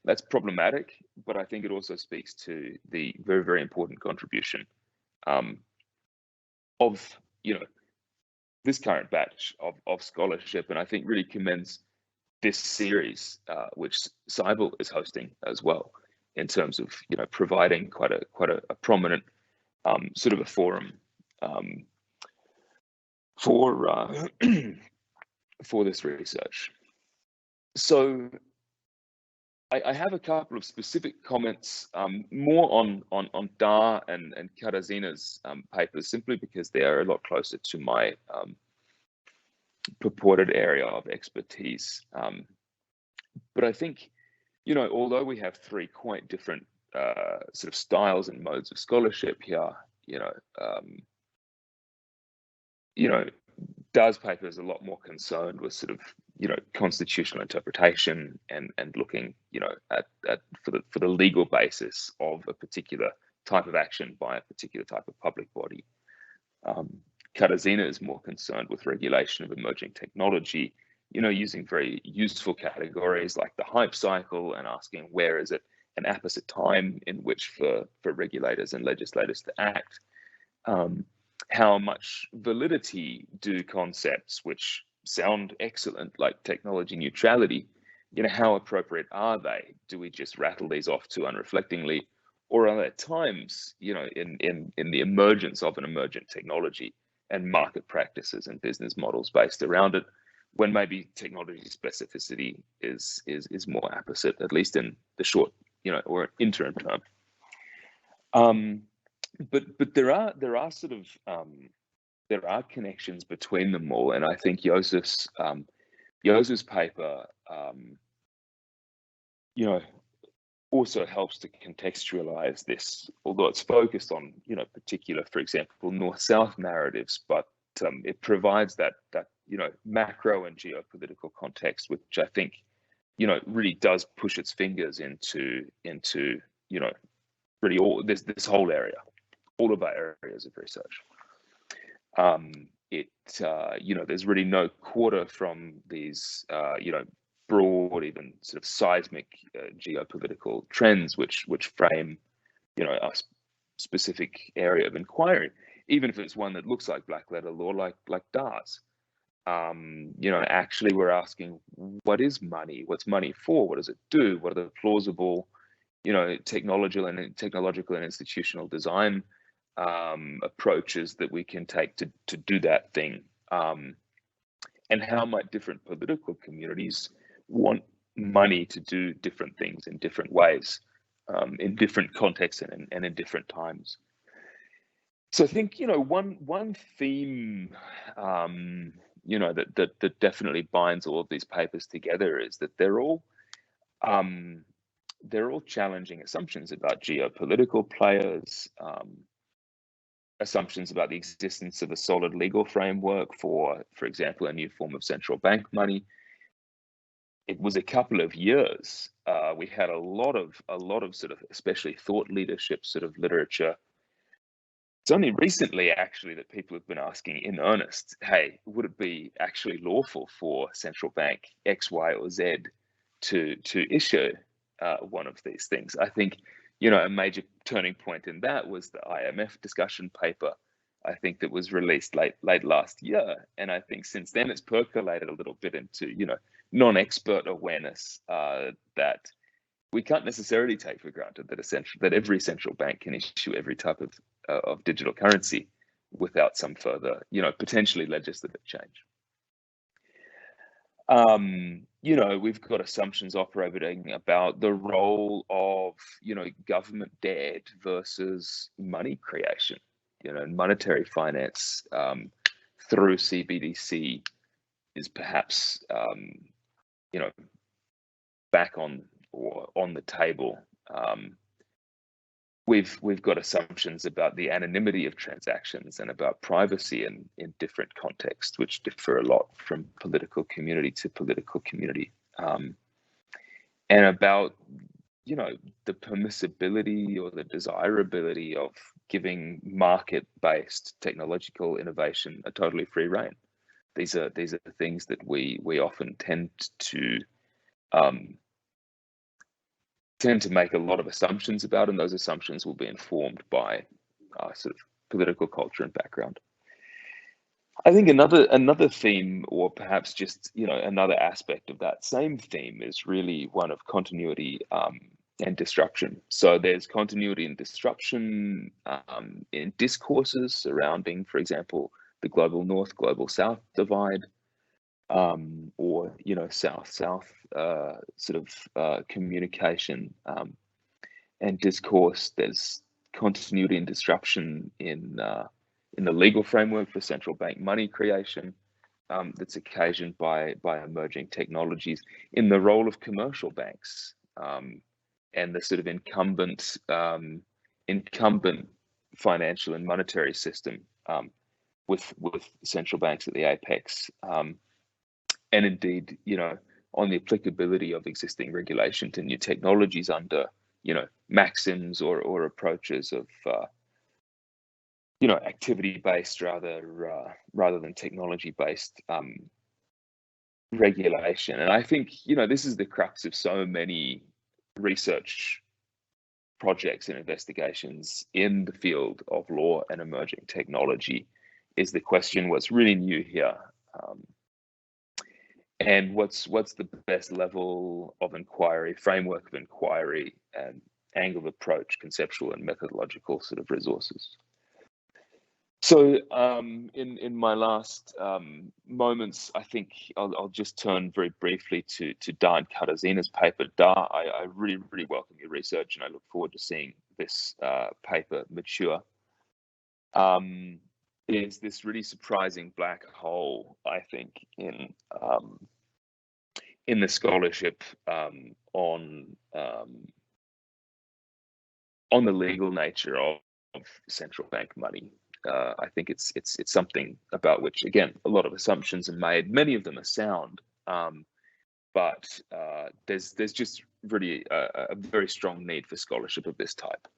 That's problematic, but I think it also speaks to the very, very important contribution of this current batch of scholarship, and I think really commends this series, which CIBEL is hosting as well, in terms of providing quite a prominent sort of a forum for this research. So I have a couple of specific comments, more on Da and Katarzyna's papers, simply because they are a lot closer to my purported area of expertise. But I think, although we have three quite different sort of styles and modes of scholarship here, Da's paper is a lot more concerned with sort of constitutional interpretation and looking at for the legal basis of a particular type of action by a particular type of public body. Katarzyna is more concerned with regulation of emerging technology, using very useful categories like the hype cycle and asking where is it an apposite time in which for regulators and legislators to act. How much validity do concepts which sound excellent, like technology neutrality, how appropriate are they? Do we just rattle these off too unreflectingly, or are there times, in the emergence of an emergent technology and market practices and business models based around it, when maybe technology specificity is more apposite, at least in the short, or interim term? But there are sort of there are connections between them all, and I think Josef's paper, also helps to contextualize this, although it's focused on particular, for example, north-south narratives, but it provides that macro and geopolitical context, which I think really does push its fingers into really all this whole area, all of our areas of research. There's really no quarter from these broad, even sort of seismic geopolitical trends which frame a specific area of inquiry, even if it's one that looks like black letter law, like DA's. actually we're asking, what is money? What's money for? What does it do? What are the plausible, technological and institutional design approaches that we can take to do that thing? And how might different political communities want money to do different things in different ways, in different contexts and in different times? So I think, one theme, that definitely binds all of these papers together is that they're all challenging assumptions about geopolitical players, assumptions about the existence of a solid legal framework for example, a new form of central bank money. It was a couple of years. We had a lot of sort of, especially thought leadership sort of literature. It's only recently, actually, that people have been asking in earnest, hey, would it be actually lawful for central bank X, Y, or Z to issue one of these things? I think, a major turning point in that was the IMF discussion paper, I think, that was released late last year. And I think since then it's percolated a little bit into, non-expert awareness that we can't necessarily take for granted that every central bank can issue every type of digital currency without some further, potentially legislative change. We've got assumptions operating about the role of, government debt versus money creation, monetary finance through CBDC is perhaps, back on the table. We've got assumptions about the anonymity of transactions and about privacy in different contexts, which differ a lot from political community to political community, and about the permissibility or the desirability of giving market-based technological innovation a totally free rein. These are things that we often tend to make a lot of assumptions about, and those assumptions will be informed by sort of political culture and background. I think another theme, or perhaps just another aspect of that same theme, is really one of continuity and disruption. So there's continuity and disruption in discourses surrounding, for example, the global north, global south divide, or south-south sort of communication and discourse. There's continuity and disruption in the legal framework for central bank money creation that's occasioned by emerging technologies, in the role of commercial banks and the sort of incumbent financial and monetary system with central banks at the apex. And indeed, on the applicability of existing regulation to new technologies under, maxims or approaches of, activity-based rather than technology-based regulation. And I think, this is the crux of so many research projects and investigations in the field of law and emerging technology, is the question, what's really new here? And what's the best level of inquiry, framework of inquiry, and angle of approach, conceptual and methodological sort of resources? So in my last moments, I think I'll just turn very briefly to Da and Katarzyna's paper. Da, I really, really welcome your research, and I look forward to seeing this paper mature. There's this really surprising black hole, I think, in the scholarship on the legal nature of central bank money. I think it's something about which, again, a lot of assumptions are made. Many of them are sound, but there's just really a very strong need for scholarship of this type.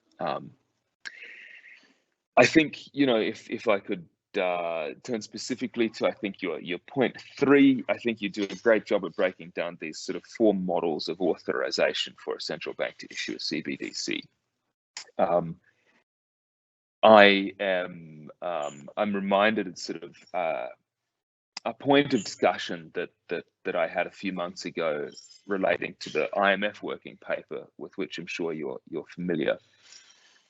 I think, if I could turn specifically to, I think, your point 3, I think you do a great job of breaking down these sort of 4 models of authorization for a central bank to issue a CBDC. I'm reminded sort of a point of discussion that I had a few months ago relating to the IMF working paper, with which I'm sure you're familiar.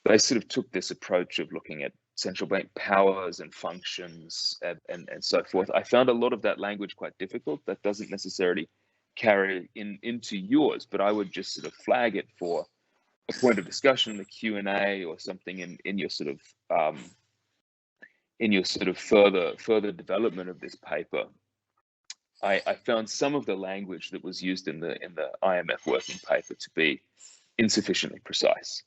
They sort of took this approach of looking at central bank powers and functions and so forth. I found a lot of that language quite difficult. That doesn't necessarily carry into yours, but I would just sort of flag it for a point of discussion in the Q&A or something in your sort of further development of this paper. I found some of the language that was used in the IMF working paper to be insufficiently precise,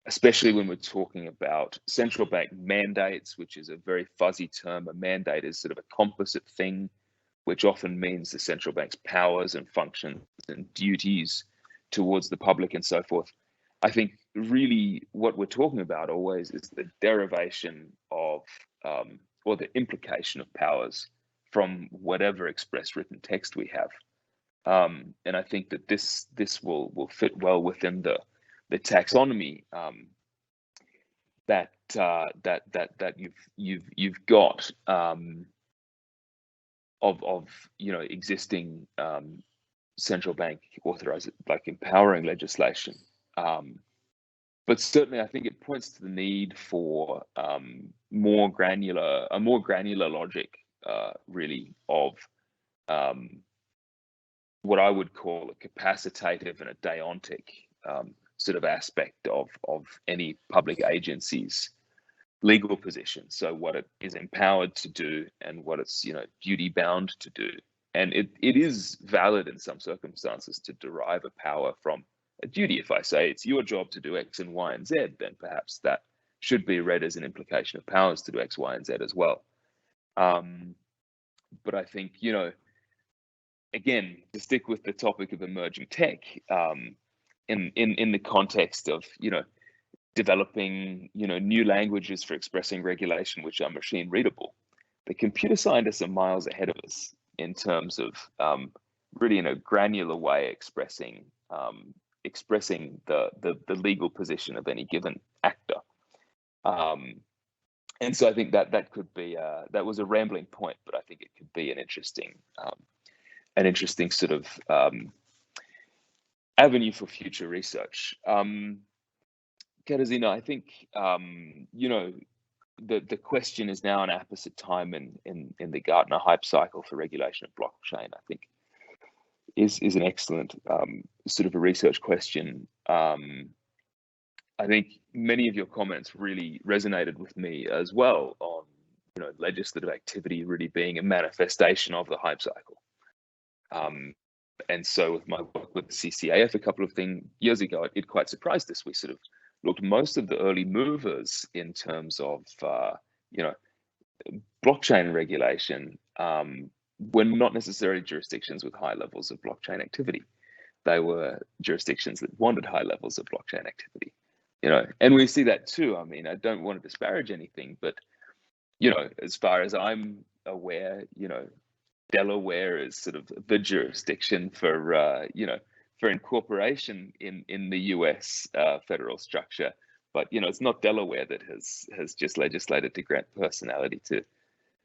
especially when we're talking about central bank mandates, which is a very fuzzy term. A mandate is sort of a composite thing, which often means the central bank's powers and functions and duties towards the public and so forth. I think really what we're talking about always is the derivation of or the implication of powers from whatever express written text we have. And I think that this will fit well within the taxonomy that you've got of existing central bank authorized, like empowering legislation. But certainly, I think it points to the need for a more granular logic, really, of what I would call a capacitative and a deontic sort of aspect of any public agency's legal position. So what it is empowered to do and what it's duty bound to do. And it is valid in some circumstances to derive a power from a duty. If I say it's your job to do X and Y and Z, then perhaps that should be read as an implication of powers to do X, Y, and Z as well. But I think, again, to stick with the topic of emerging tech, in the context of, developing, new languages for expressing regulation which are machine readable, the computer scientists are miles ahead of us in terms of really in a granular way expressing the legal position of any given actor. And so I think that could be that was a rambling point, but I think it could be an interesting sort of avenue for future research. Katarzyna, I think the question is now an apposite time in the Gartner hype cycle for regulation of blockchain. I think is an excellent sort of a research question. I think many of your comments really resonated with me as well on legislative activity really being a manifestation of the hype cycle. And so with my work with the CCAF a couple of years ago, it quite surprised us. We sort of looked most of the early movers in terms of blockchain regulation were not necessarily jurisdictions with high levels of blockchain activity. They were jurisdictions that wanted high levels of blockchain activity. And we see that too. I mean, I don't want to disparage anything, but as far as I'm aware, Delaware is sort of the jurisdiction for for incorporation in the US federal structure. But it's not Delaware that has just legislated to grant personality to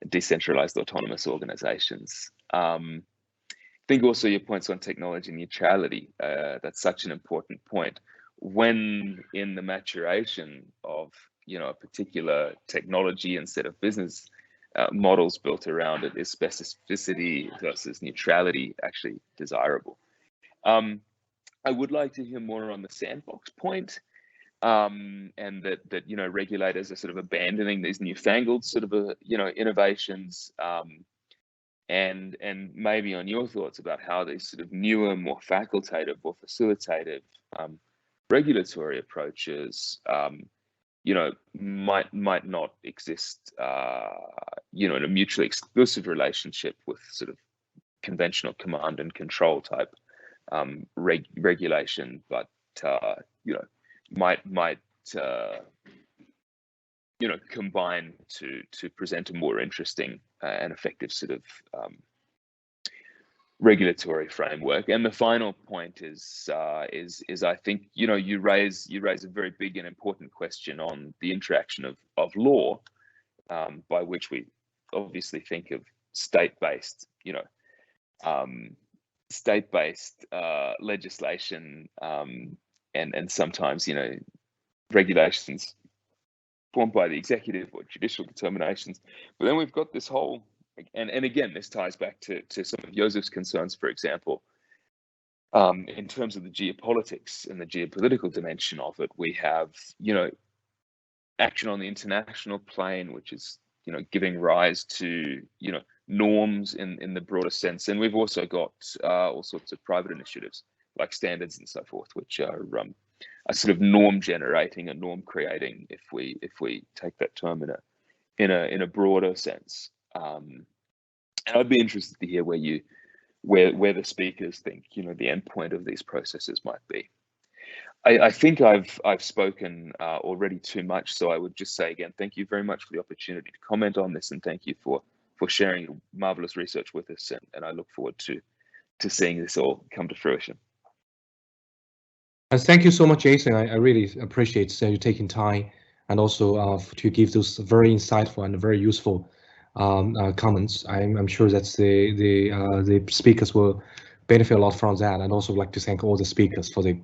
decentralized autonomous organizations. I think also your points on technology neutrality, that's such an important point. When in the maturation of a particular technology and set of business models built around it, is specificity versus neutrality actually desirable? I would like to hear more on the sandbox point, and that regulators are sort of abandoning these newfangled sort of innovations, and maybe on your thoughts about how these sort of newer, more facultative or facilitative regulatory approaches might not exist in a mutually exclusive relationship with sort of conventional command and control type regulation, but might combine to present a more interesting and effective sort of regulatory framework. And the final point is I think you raise a very big and important question on the interaction of law, by which we obviously think of state-based, state-based legislation, and sometimes, regulations formed by the executive or judicial determinations. But then we've got this whole, and again, this ties back to some of Josef's concerns, for example, in terms of the geopolitics and the geopolitical dimension of it. We have, action on the international plane, which is, giving rise to, norms in the broader sense. And we've also got all sorts of private initiatives like standards and so forth, which are sort of norm generating and norm creating, if we take that term in a broader sense. And I'd be interested to hear where the speakers think, the endpoint of these processes might be. I think I've spoken already too much, so I would just say again, thank you very much for the opportunity to comment on this, and thank you for sharing marvelous research with us, and I look forward to seeing this all come to fruition. Thank you so much, Jason. I really appreciate you taking time, and also to give those very insightful and very useful comments. I'm sure that the speakers will benefit a lot from that, and also like to thank all the speakers for the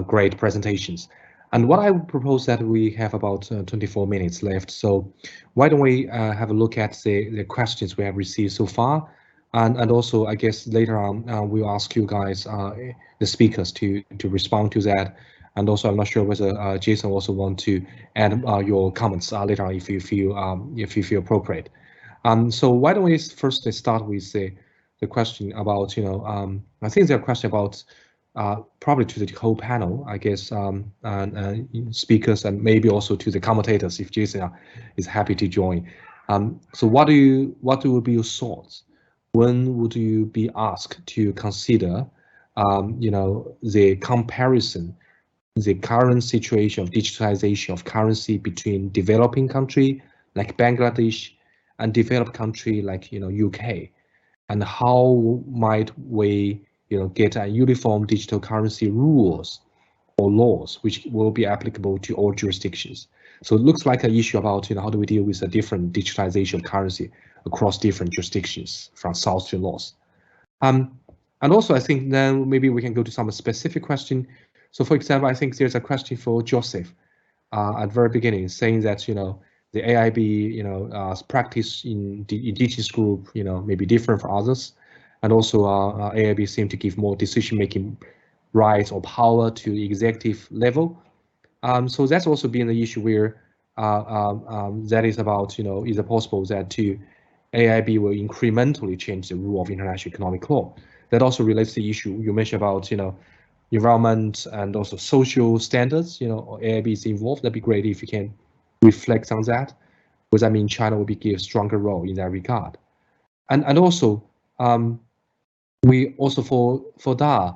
great presentations. And what I would propose that we have about 24 minutes left. So why don't we have a look at the questions we have received so far, and also I guess later on we'll ask you guys, the speakers, to respond to that. And also I'm not sure whether Jason also want to add your comments later on if you feel appropriate. So why don't we first start with the question about, I think there are questions about probably to the whole panel, I guess, and speakers, and maybe also to the commentators if Jason is happy to join. So what would be your thoughts? When would you be asked to consider, the comparison, the current situation of digitalization of currency between developing country like Bangladesh and developed country like UK, and how might we get a uniform digital currency rules or laws which will be applicable to all jurisdictions? So it looks like an issue about how do we deal with a different digitalization of currency across different jurisdictions from south to north. And also I think then maybe we can go to some specific question. So for example, I think there's a question for Joseph at the very beginning, saying that the AIB practice in the indigenous group may be different for others, and also AIB seem to give more decision-making rights or power to the executive level. So that's also been the issue where that is about is it possible that AIB will incrementally change the rule of international economic law? That also relates to the issue you mentioned about environment and also social standards. AIB is involved. That'd be great if you can reflect on that, because I mean China will be given a stronger role in that regard. And also we also for that,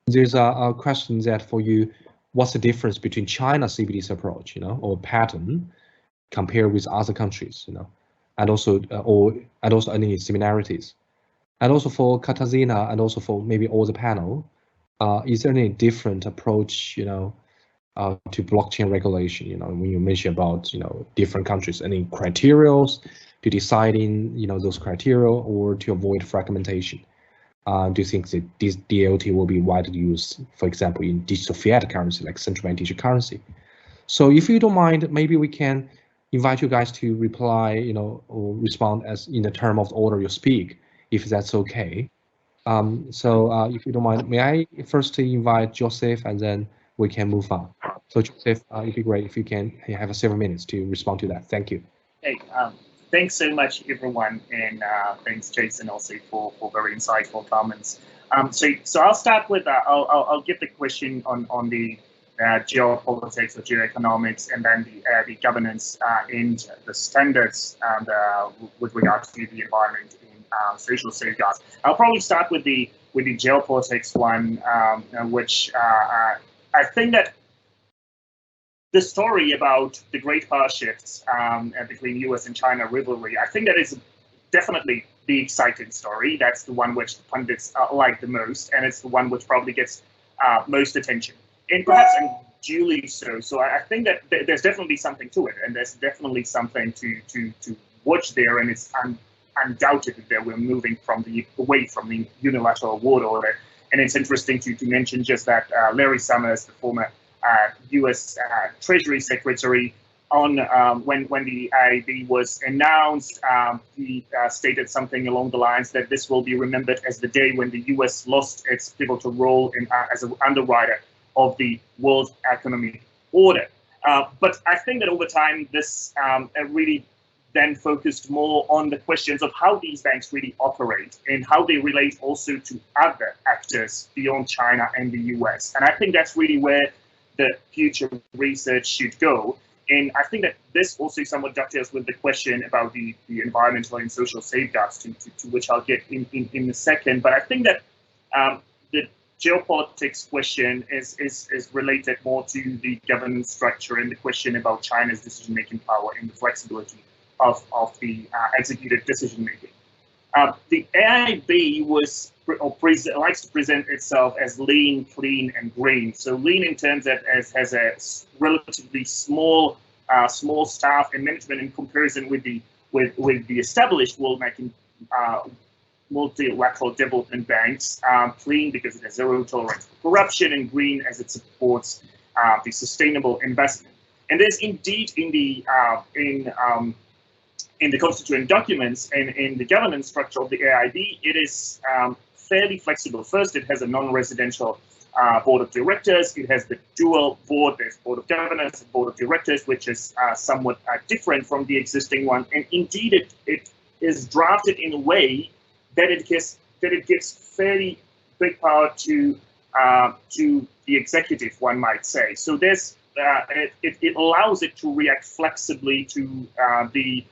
there's a question that for you, what's the difference between China's CBDC approach, or pattern compared with other countries, and also any similarities, and also for Katarzyna, and also for maybe all the panel, is there any different approach, to blockchain regulation? When you mention about different countries, any criteria to deciding those criteria or to avoid fragmentation? Do you think that this DLT will be widely used, for example, in digital fiat currency, like central bank digital currency? So if you don't mind, maybe we can invite you guys to reply, or respond as in the term of the order you speak, if that's okay. So if you don't mind, may I first invite Joseph, and then we can move on. So Joseph, it'd be great if you can have several minutes to respond to that. Thank you. Hey, thanks so much, everyone, and thanks, Jason, also for very insightful comments. So I'll start with I'll get the question on the geopolitics or geoeconomics, and then the governance and the standards and with regard to the environment and social safeguards. I'll probably start with the geopolitics one, which I think that the story about the great power shifts between US and China rivalry, I think that is definitely the exciting story. That's the one which the pundits like the most, and it's the one which probably gets most attention, and perhaps unduly so. So I think that there's definitely something to it, and there's definitely something to watch there, and it's undoubtedly that we're moving away from the unilateral world order. And it's interesting to mention just that Larry Summers, the former U.S. Treasury Secretary, on when the IAB was announced, he stated something along the lines that this will be remembered as the day when the U.S. lost its pivotal role in, as an underwriter of the world economic order. But I think that over time, this really then focused more on the questions of how these banks really operate and how they relate also to other actors beyond China and the US. And I think that's really where the future research should go. And I think that this also somewhat dovetails with the question about the environmental and social safeguards, to which I'll get in a second. But I think that the geopolitics question is related more to the governance structure and the question about China's decision-making power and the flexibility of the executive decision-making. The AIB likes to present itself as lean, clean, and green. So lean in terms that has a relatively small staff and management in comparison with the established world-making multilateral development banks. Clean because it has zero tolerance for corruption, and green as it supports the sustainable investment. And there's indeed in the constituent documents and in the governance structure of the AIB, it is fairly flexible. First, it has a non-residential board of directors. It has the dual board. There's board of governors and board of directors, which is somewhat different from the existing one. And indeed, it is drafted in a way that it gives fairly big power to the executive, one might say. So there's it allows it to react flexibly to the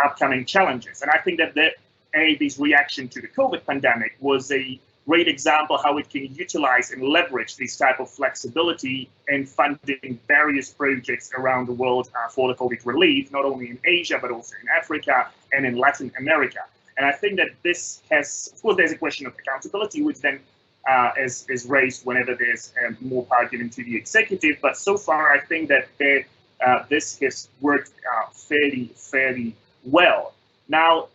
upcoming challenges. And I think that the AIB's reaction to the COVID pandemic was a great example how it can utilize and leverage this type of flexibility in funding various projects around the world for the COVID relief, not only in Asia, but also in Africa and in Latin America. And I think that this has, of course, there's a question of accountability, which then is raised whenever there's more power given to the executive. But so far, I think that this has worked fairly well. Now,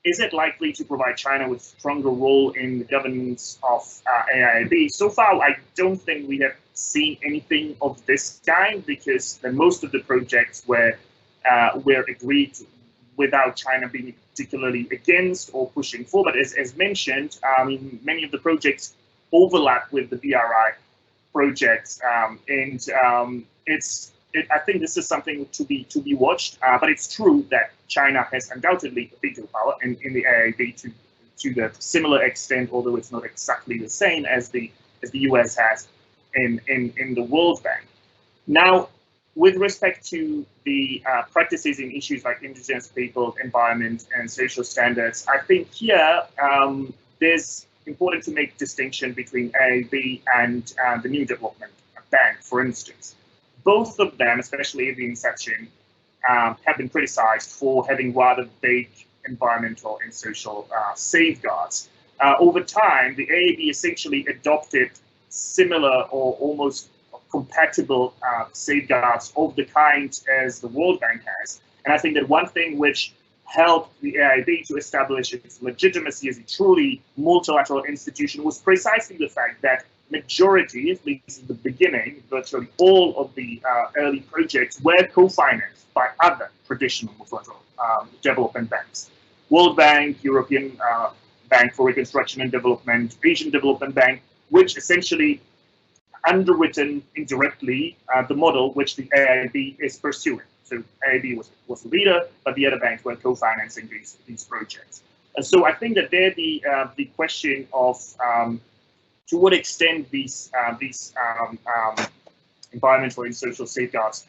is it likely to provide China with a stronger role in the governance of AIIB? So far, I don't think we have seen anything of this kind, because most of the projects were agreed without China being particularly against or pushing forward. As mentioned, many of the projects overlap with the BRI projects, I think this is something to be watched, but it's true that China has undoubtedly a veto power in the AIIB to the similar extent, although it's not exactly the same as the US has in the World Bank. Now, with respect to the practices in issues like indigenous people, environment, and social standards, I think here there's important to make distinction between AIIB and the New Development Bank, for instance. Both of them, especially at the inception, have been criticized for having rather vague environmental and social safeguards. Over time, the AIIB essentially adopted similar or almost compatible safeguards of the kind as the World Bank has. And I think that one thing which helped the AIIB to establish its legitimacy as a truly multilateral institution was precisely the fact that majority, at least in the beginning, virtually all of the early projects were co-financed by other traditional multilateral development banks. World Bank, European Bank for Reconstruction and Development, Asian Development Bank, which essentially underwritten indirectly the model which the AIIB is pursuing. So AIIB was the leader, but the other banks were co-financing these projects. And so I think that there the question of to what extent these environmental and social safeguards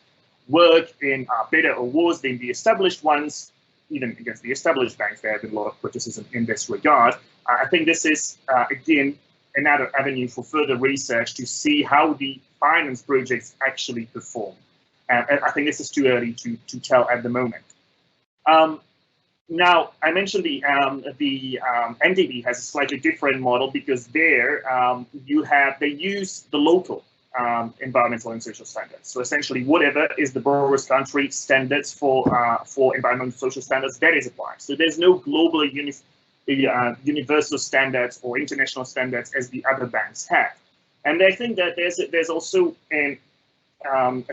work in better or worse than the established ones, even against the established banks, there have been a lot of criticism in this regard. I think this is, again, another avenue for further research to see how the finance projects actually perform. I think this is too early to tell at the moment. Now, I mentioned the NDB has a slightly different model, because there they use the local environmental and social standards. So essentially, whatever is the borrower's country standards for environmental and social standards, that is applied. So there's no global universal standards or international standards as the other banks have. And I think that there's also a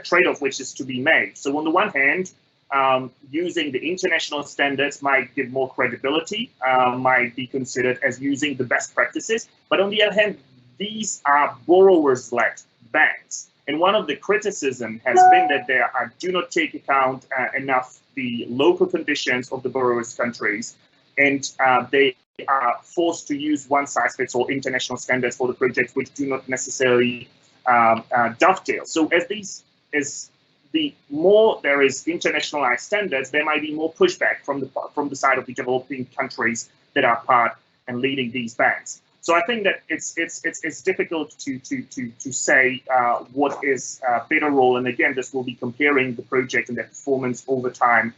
trade-off which is to be made. So on the one hand, using the international standards might give more credibility, might be considered as using the best practices. But on the other hand, these are borrowers-led banks. And one of the criticism has been that they do not take account enough the local conditions of the borrowers' countries, and they are forced to use one-size-fits-all international standards for the projects, which do not necessarily dovetail. So as the more there is internationalized standards, there might be more pushback from the side of the developing countries that are part and leading these banks. So I think that it's difficult to say what is a better role. And again, this will be comparing the project and their performance over time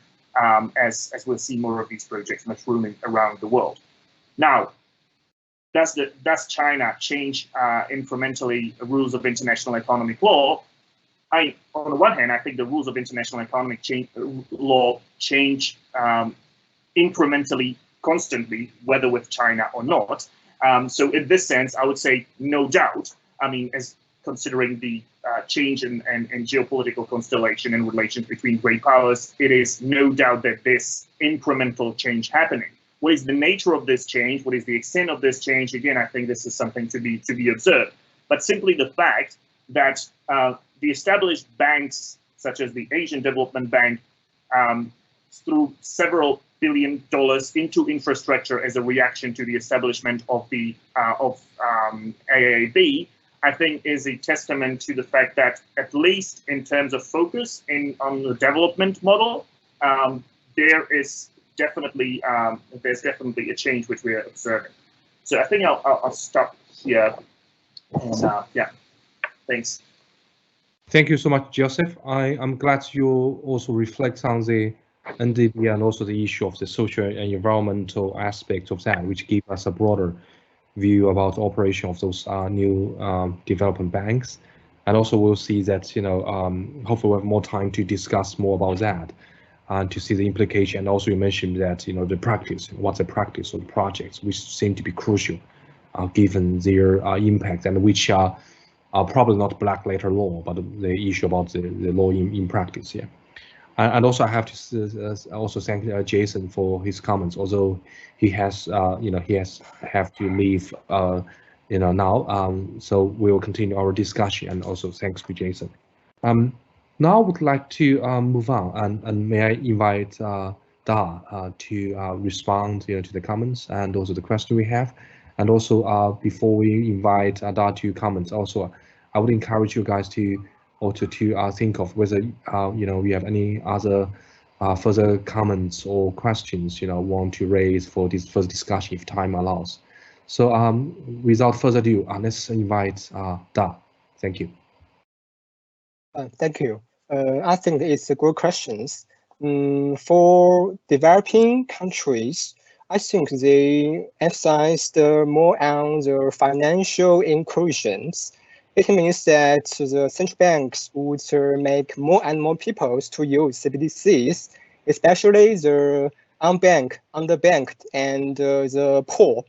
as we'll see more of these projects mushrooming around the world. Now, does China change incrementally rules of international economic law? On the one hand, I think the rules of international economic law change incrementally, constantly, whether with China or not. So in this sense, I would say no doubt. I mean, as considering the change in geopolitical constellation and relations between great powers, it is no doubt that this incremental change happening. What is the nature of this change? What is the extent of this change? Again, I think this is something to be observed. But simply the fact that the established banks, such as the Asian Development Bank, threw several $1 billion into infrastructure as a reaction to the establishment of the AAB, I think is a testament to the fact that, at least in terms of focus on the development model, there's definitely a change which we are observing. So I think I'll stop here. And yeah, thanks. Thank you so much, Joseph. I'm glad you also reflect on the NDB and also the issue of the social and environmental aspect of that, which give us a broader view about the operation of those new development banks. And also we'll see that, you know, hopefully we'll have more time to discuss more about that and to see the implication. And also you mentioned that, you know, the practice, what's the practice of the projects, which seem to be crucial given their impact, and which are probably not black letter law, but the issue about the law in practice. Yeah. And also I have to also thank Jason for his comments, although he has, you know, have to leave, you know, now. So we will continue our discussion, and also thanks to Jason. Now I would like to move on, and may I invite Da to respond, you know, to the comments and also the question we have. And also before we invite Da to comment, also I would encourage you guys to think of whether you know, you have any other further comments or questions, you know, want to raise for this further discussion if time allows. So without further ado, let's invite Da. Thank you. Thank you. I think it's a good question. For developing countries, I think they emphasized more on the financial inclusions. It means that the central banks would make more and more people to use CBDCs, especially the unbanked, underbanked, and the poor.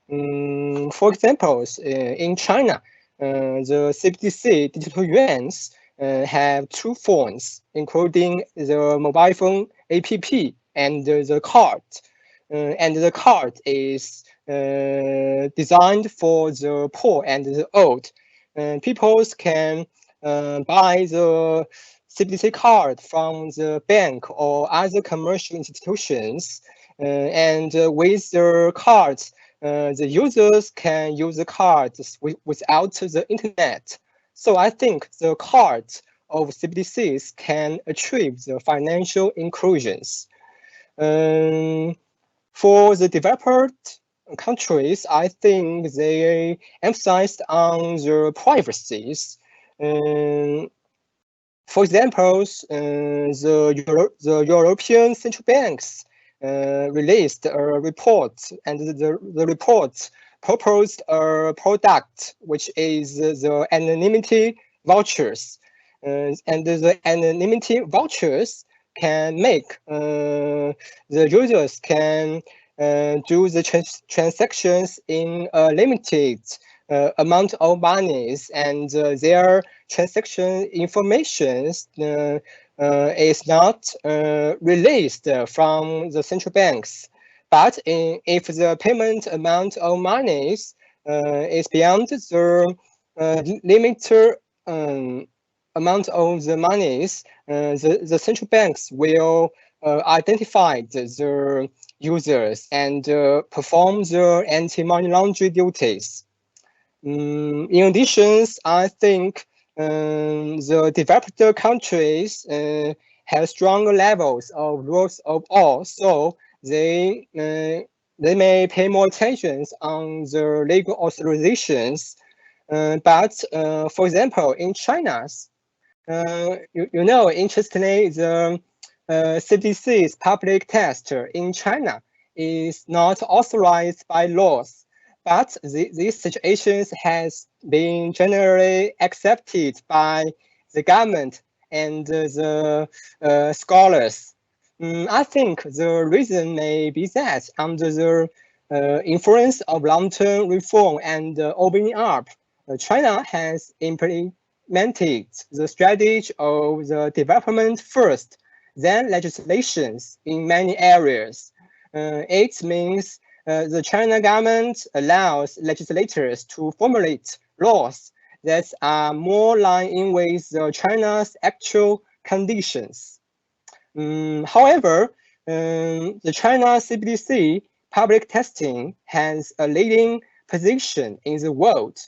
For example, in China, the CBDC digital yuans have two forms, including the mobile phone app and the card. And the card is designed for the poor and the old. People can buy the CBDC card from the bank or other commercial institutions, and with the cards, the users can use the cards without the internet. So I think the cards of CBDCs can achieve the financial inclusions. For the developed countries, I think they emphasized on the privacies. For example, the European central banks released a report, and the report proposed a product which is the anonymity vouchers, and the anonymity vouchers can make the users can do the transactions in a limited amount of monies, and their transaction information is not released from the central banks. But if the payment amount of monies is beyond the limited amount of the monies, the central banks will identify the users and perform the anti-money laundering duties. In addition, I think the developed countries have stronger levels of rules of law, so they may pay more attention on the legal authorizations. But for example, in China, interestingly, the CBDC's public test in China is not authorized by laws, but these situations has been generally accepted by the government and the scholars. I think the reason may be that under the influence of long-term reform and opening up, China has implemented the strategy of the development first, then legislations in many areas. It means the China government allows legislators to formulate laws that are more in with China's actual conditions. However, the China CBDC public testing has a leading position in the world.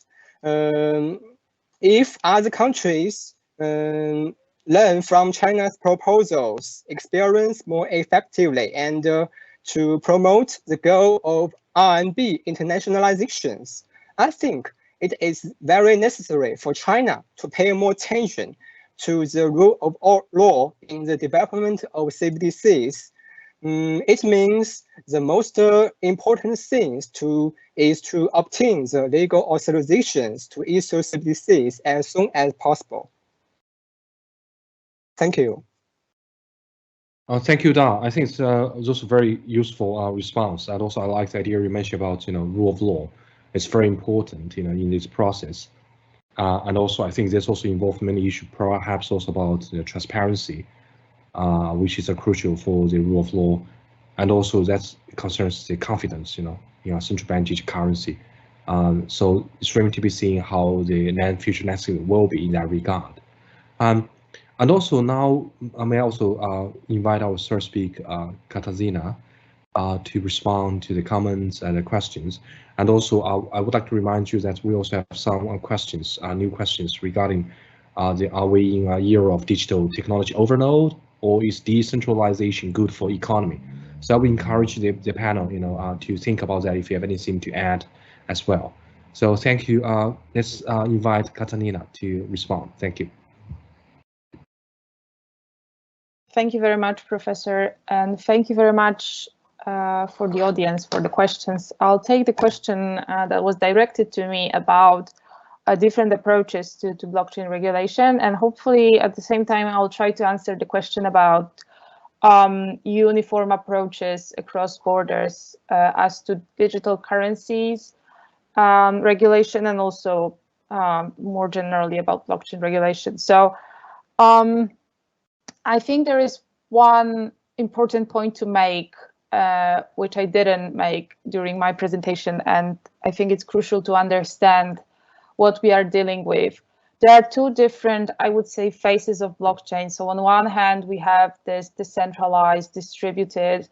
If other countries learn from China's proposals, experience more effectively, and to promote the goal of RMB internationalizations, I think it is very necessary for China to pay more attention to the rule of law in the development of CBDCs. It means the most important thing is to obtain the legal authorizations to issue CBDCs as soon as possible. Thank you. Thank you, Dan. I think it's just a very useful response. And also, I like the idea you mentioned about rule of law. It's very important, in this process. And also, I think this also involves many issues, perhaps also about transparency, which is crucial for the rule of law, and also that concerns the confidence, in a central bank digital currency. So it's remains to be seen how the future landscape will be in that regard. And also now, I may also invite our third speaker, Katarzyna, to respond to the comments and the questions. And also, I would like to remind you that we also have some questions, new questions regarding are we in a year of digital technology overload, or is decentralization good for economy? So I would encourage the panel, to think about that if you have anything to add as well. So thank you. Let's invite Katarzyna to respond. Thank you. Thank you very much, Professor, and thank you very much for the audience for the questions. I'll take the question that was directed to me about different approaches to blockchain regulation, and hopefully at the same time I'll try to answer the question about uniform approaches across borders as to digital currencies regulation, and also more generally about blockchain regulation. So I think there is one important point to make, which I didn't make during my presentation, and I think it's crucial to understand what we are dealing with. There are two different, I would say, phases of blockchain. So on one hand, we have this decentralized, distributed,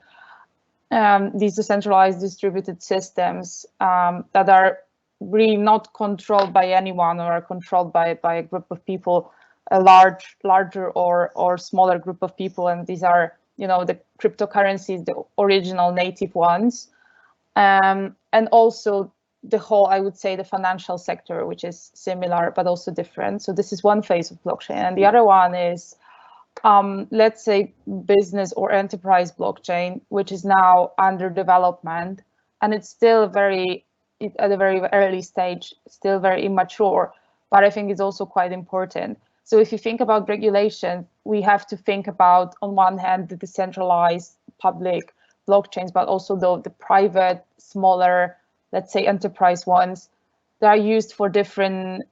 these decentralized distributed systems that are really not controlled by anyone, or are controlled by a group of people, a larger or smaller group of people, and these are, the cryptocurrencies, the original native ones, and also the whole, I would say, the financial sector, which is similar but also different. So this is one phase of blockchain, and the other one is, let's say, business or enterprise blockchain, which is now under development, and it's still at a very early stage, still very immature. but I think it's also quite important. So if you think about regulation, we have to think about, on one hand, the decentralized public blockchains, but also the private, smaller, let's say enterprise ones. They are used for different,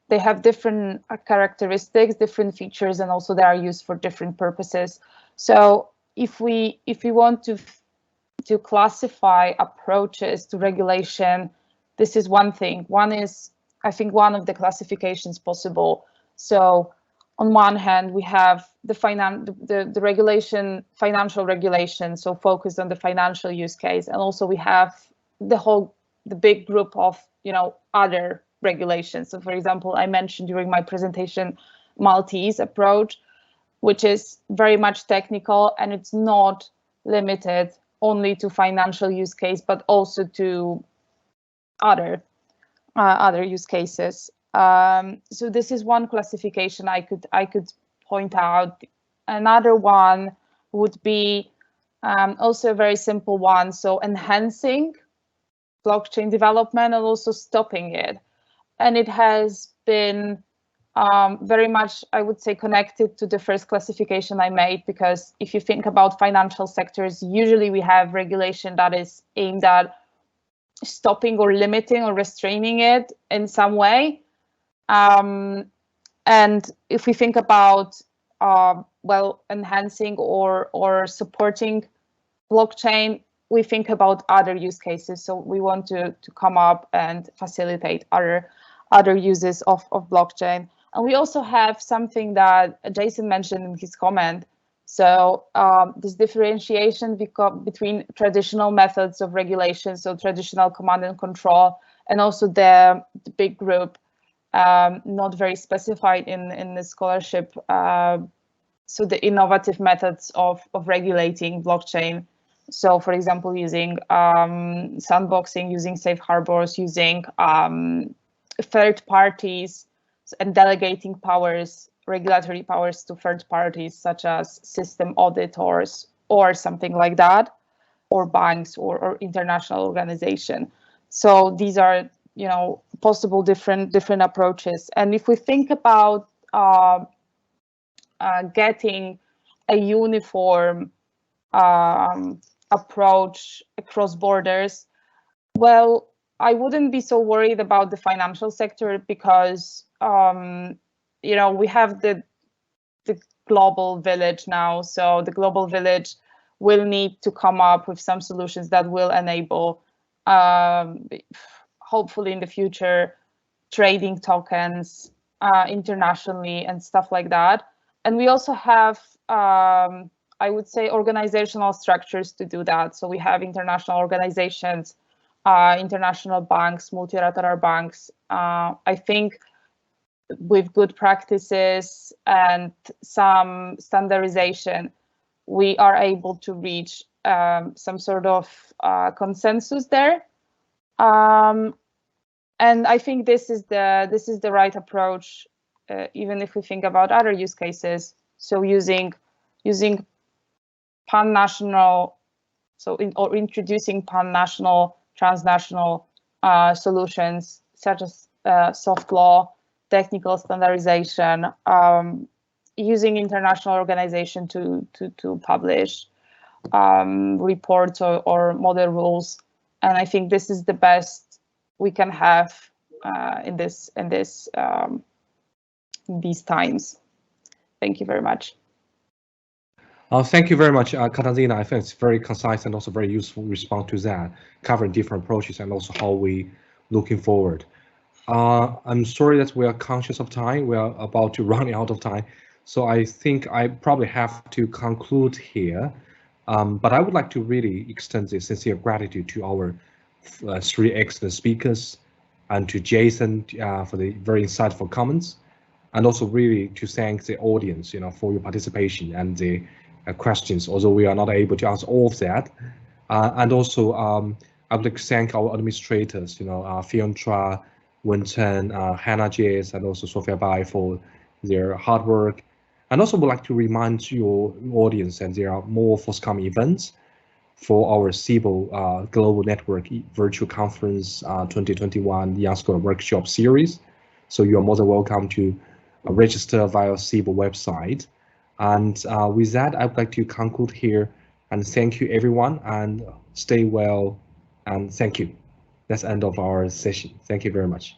they have different characteristics, different features, and also they are used for different purposes. So if we want to classify approaches to regulation, this is one thing. One is, I think, one of the classifications possible. So on one hand, we have the regulation, financial regulation, so focused on the financial use case, and also we have the big group of, you know, other regulations. So for example, I mentioned during my presentation Maltese approach, which is very much technical, and it's not limited only to financial use case, but also to other use cases. So this is one classification I could point out. Another one would be also a very simple one, so enhancing blockchain development and also stopping it. And it has been very much, I would say, connected to the first classification I made, because if you think about financial sectors, usually we have regulation that is aimed at stopping or limiting or restraining it in some way. And if we think about well, enhancing or supporting blockchain, we think about other use cases. So we want to come up and facilitate other uses of blockchain. And we also have something that Jason mentioned in his comment. So this differentiation between traditional methods of regulation, so traditional command and control, and also the big group, not very specified in the scholarship. So the innovative methods of regulating blockchain. So for example, using sandboxing, using safe harbors, using third parties, and delegating powers, regulatory powers to third parties, such as system auditors or something like that, or banks or international organization. So these are, you know, possible different approaches. And if we think about getting a uniform approach across borders, well, I wouldn't be so worried about the financial sector, because you know, we have the global village now. So the global village will need to come up with some solutions that will enable, hopefully in the future, trading tokens internationally and stuff like that. And we also have, I would say, organizational structures to do that. So we have international organizations, international banks, multilateral banks. I think with good practices and some standardization, we are able to reach some sort of consensus there. And I think this is the right approach, even if we think about other use cases. So using pan-national, or introducing pan-national, transnational solutions, such as soft law, technical standardization, using international organization to publish reports or model rules. And I think this is the best we can have in these times. Thank you very much. Thank you very much, Katarzyna. I think it's very concise and also very useful response to that, covering different approaches and also how we looking forward. I'm sorry that we are conscious of time. We are about to run out of time. So I think I probably have to conclude here. But I would like to really extend the sincere gratitude to our three excellent speakers, and to Jason for the very insightful comments, and also really to thank the audience, you know, for your participation and the questions, although we are not able to answer all of that. And also I would like to thank our administrators, you know, Fiontra, Winton, Hannah Jess, and also Sophia Bai for their hard work. And also would like to remind your audience that there are more forthcoming events for our CIBEL Global Network Virtual Conference 2021 Young Scholar Workshop series. So you are more than welcome to register via CIBEL website. And with that, I would like to conclude here and thank you everyone and stay well and thank you. That's the end of our session. Thank you very much.